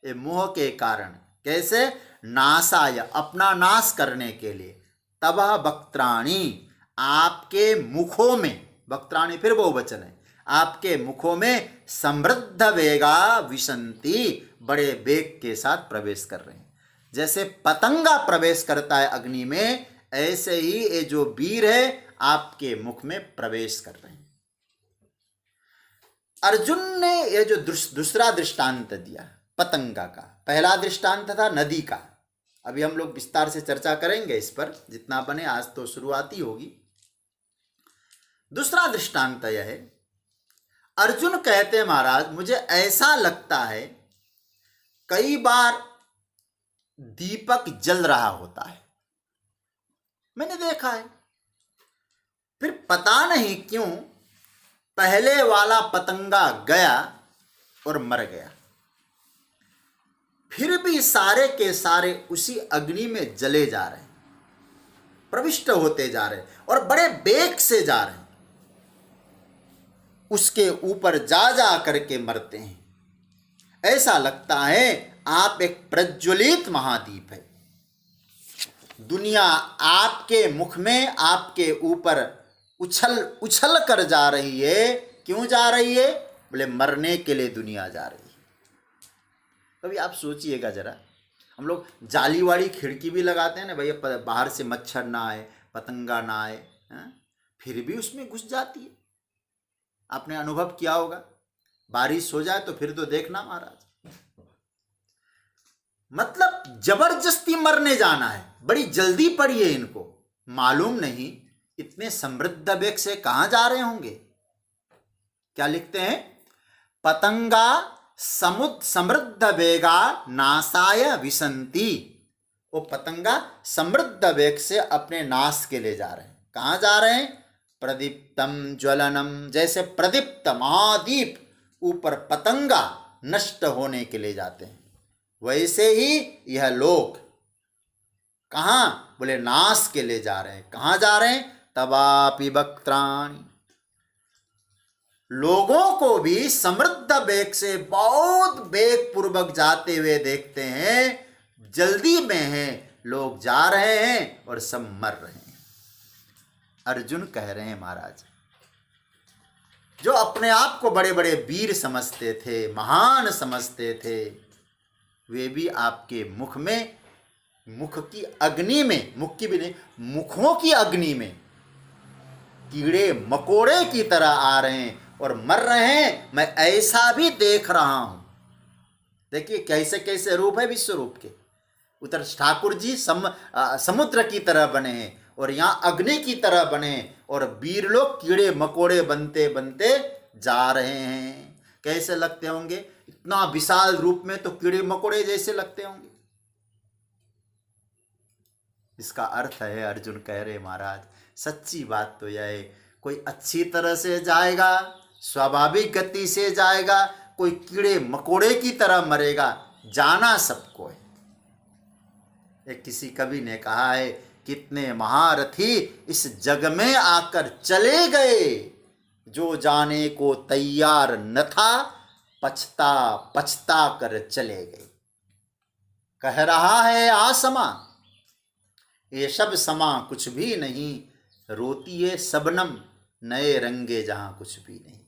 ये मोह के कारण कैसे नाशाय, अपना नाश करने के लिए, तब वक्त्राणि, आपके मुखों में, वक्त्राणि फिर बहुवचन है, आपके मुखों में समृद्ध वेगा विशन्ति, बड़े वेग के साथ प्रवेश कर रहे हैं। जैसे पतंगा प्रवेश करता है अग्नि में, ऐसे ही ये जो वीर है आपके मुख में प्रवेश कर रहे हैं। अर्जुन ने ये जो दूसरा दृष्टांत दिया पतंगा का, पहला दृष्टांत था नदी का, अभी हम लोग विस्तार से चर्चा करेंगे इस पर, जितना बने, आज तो शुरुआती होगी। दूसरा दृष्टांत यह है, अर्जुन कहते हैं महाराज मुझे ऐसा लगता है कई बार दीपक जल रहा होता है, मैंने देखा है, फिर पता नहीं क्यों पहले वाला पतंगा गया और मर गया, फिर भी सारे के सारे उसी अग्नि में जले जा रहे हैं, प्रविष्ट होते जा रहे हैं और बड़े वेग से जा रहे हैं, उसके ऊपर जा जा करके मरते हैं। ऐसा लगता है आप एक प्रज्वलित महादीप है, दुनिया आपके मुख में, आपके ऊपर उछल उछल कर जा रही है। क्यों जा रही है? बोले मरने के लिए दुनिया जा रही है। कभी आप सोचिएगा जरा, हम लोग जाली वाली खिड़की भी लगाते हैं ना भैया, बाहर से मच्छर ना आए, पतंगा ना आए, फिर भी उसमें घुस जाती है। आपने अनुभव किया होगा, बारिश हो जाए तो फिर तो देखना महाराज, मतलब जबरदस्ती मरने जाना है, बड़ी जल्दी पड़ी है इनको, मालूम नहीं इतने समृद्ध वेग से कहां जा रहे होंगे। क्या लिखते हैं? पतंगा समृद्ध वेगा नासाय विशन्ति, वो पतंगा समृद्ध वेग से अपने नाश के लिए जा रहे हैं। कहां जा रहे हैं? प्रदीप्तम ज्वलनम, जैसे प्रदीप्त महादीप ऊपर पतंगा नष्ट होने के लिए जाते हैं, वैसे ही यह लोग कहां? बोले नाश के लिए जा रहे हैं। कहां जा रहे हैं? तवापि वक्त्राणि, लोगों को भी समृद्ध वेग से बहुत वेग पूर्वक जाते हुए देखते हैं, जल्दी में हैं, लोग जा रहे हैं और सब मर रहे हैं। अर्जुन कह रहे हैं महाराज, जो अपने आप को बड़े बड़े वीर समझते थे, महान समझते थे, वे भी आपके मुख में, मुख की अग्नि में, मुख की भी नहीं, मुखों की अग्नि में कीड़े मकोड़े की तरह आ रहे हैं और मर रहे हैं। मैं ऐसा भी देख रहा हूं। देखिए कैसे कैसे रूप है विश्व रूप के। उधर ठाकुर जी समुद्र की तरह बने हैं और यहाँ अग्नि की तरह बने हैं, और वीर लोग कीड़े मकोड़े बनते बनते जा रहे हैं। कैसे लगते होंगे? इतना विशाल रूप में तो कीड़े मकोड़े जैसे लगते होंगे। इसका अर्थ है, अर्जुन कह रहे महाराज, सच्ची बात तो यह है, कोई अच्छी तरह से जाएगा, स्वाभाविक गति से जाएगा, कोई कीड़े मकोड़े की तरह मरेगा, जाना सबको है। एक किसी कवि ने कहा है, कितने महारथी इस जग में आकर चले गए, जो जाने को तैयार न था, पछता पछता कर चले गए। कह रहा है आसमां, ये सब समा कुछ भी नहीं, रोती है शबनम नए रंगे जहां कुछ भी नहीं।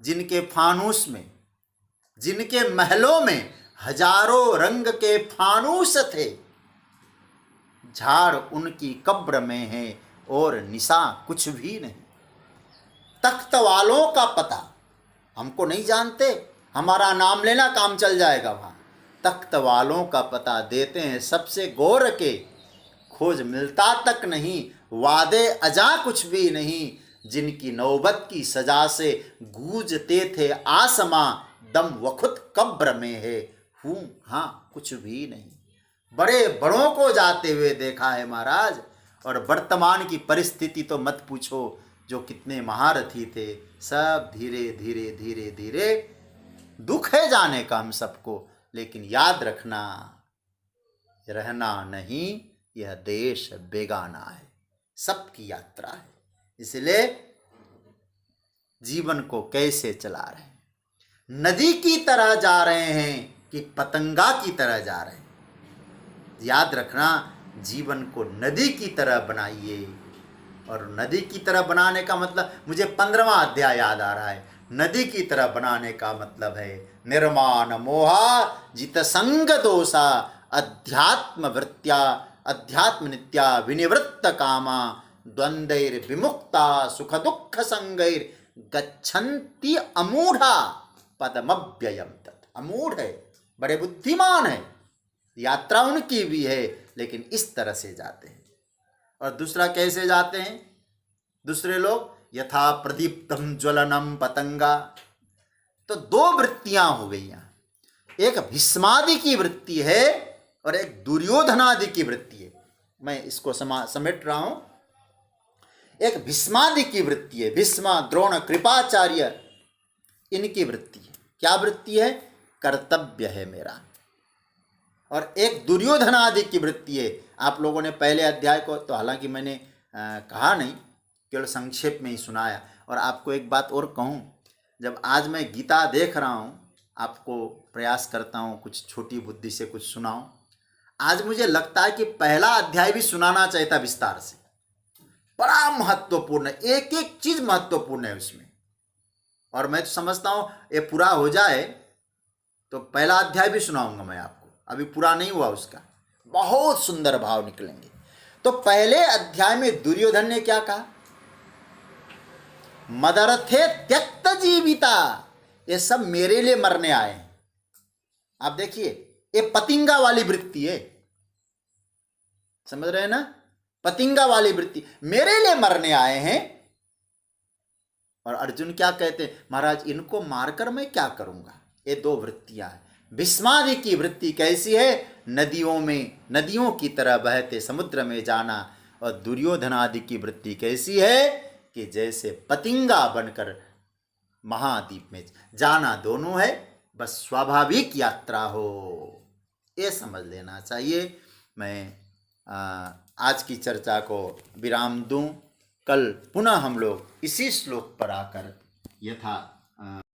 जिनके फानूस में, जिनके महलों में हजारों रंग के फानूस थे, झाड़ उनकी कब्र में है और निशा कुछ भी नहीं। तख्त वालों का पता, हमको नहीं जानते, हमारा नाम लेना काम चल जाएगा वहाँ। तख्त वालों का पता देते हैं सबसे गौर के, खोज मिलता तक नहीं, वादे अजा कुछ भी नहीं। जिनकी नौबत की सजा से गूंजते थे आसमां, दम वखुद कब्र में है, हूँ हाँ कुछ भी नहीं। बड़े बड़ों को जाते हुए देखा है महाराज, और वर्तमान की परिस्थिति तो मत पूछो। जो कितने महारथी थे, सब धीरे धीरे धीरे धीरे, दुख है जाने का हम सबको, लेकिन याद रखना, रहना नहीं, यह देश बेगाना है, सबकी यात्रा है। इसलिए जीवन को कैसे चला रहे हैं, नदी की तरह जा रहे हैं कि पतंगा की तरह जा रहे हैं। याद रखना, जीवन को नदी की तरह बनाइए। और नदी की तरह बनाने का मतलब, मुझे 15वां अध्याय याद आ रहा है। नदी की तरह बनाने का मतलब है निर्माण मोहा जित संग दोषा, अध्यात्म वृत्त्या अध्यात्म नित्या विनिवृत्त कामा, द्वंद्वैर विमुक्ता सुख दुख संगैर गच्छन्ति अमूढ़ा पदमव्ययम तत्। अमूढ़ है, बड़े बुद्धिमान है, यात्रा उनकी भी है, लेकिन इस तरह से जाते हैं। और दूसरा कैसे जाते हैं दूसरे लोग, यथा प्रदीप्तम ज्वलनम पतंगा। तो दो वृत्तियां हो गई यहाँ, एक भीष्मादि की वृत्ति है और एक दुर्योधनादि की वृत्ति है। मैं इसको समेट रहा हूं। एक भीष्मादि की वृत्ति है, भीष्म द्रोण कृपाचार्य, इनकी वृत्ति है। क्या वृत्ति है? कर्तव्य है मेरा। और एक दुर्योधनादि की वृत्ति है। आप लोगों ने पहले अध्याय को तो हालांकि मैंने कहा नहीं, केवल संक्षेप में ही सुनाया। और आपको एक बात और कहूँ, जब आज मैं गीता देख रहा हूँ, आपको प्रयास करता हूँ कुछ छोटी बुद्धि से कुछ सुनाऊँ। आज मुझे लगता है कि पहला अध्याय भी सुनाना चाहिए था विस्तार से। बड़ा महत्वपूर्ण, एक एक चीज़ महत्वपूर्ण है उसमें। और मैं तो समझता हूँ ये पूरा हो जाए तो पहला अध्याय भी सुनाऊंगा मैं आपको। अभी पूरा नहीं हुआ उसका, बहुत सुंदर भाव निकलेंगे। तो पहले अध्याय में दुर्योधन ने क्या कहा? मदरथे त्यक्त जीविता, ये सब मेरे लिए मरने आए हैं। आप देखिए, ये पतिंगा वाली वृत्ति है, समझ रहे हैं ना? पतिंगा वाली वृत्ति, मेरे लिए मरने आए हैं। और अर्जुन क्या कहते हैं? महाराज इनको मारकर मैं क्या करूंगा? ये दो वृत्तियां हैं। भीष्मादि की वृत्ति कैसी है? नदियों में, नदियों की तरह बहते समुद्र में जाना। और दुर्योधनादि की वृत्ति कैसी है कि जैसे पतिंगा बनकर महाद्वीप में जाना, दोनों है, बस स्वाभाविक यात्रा हो, ये समझ लेना चाहिए। मैं आज की चर्चा को विराम दूं। कल पुनः हम लोग इसी श्लोक पर आकर यथा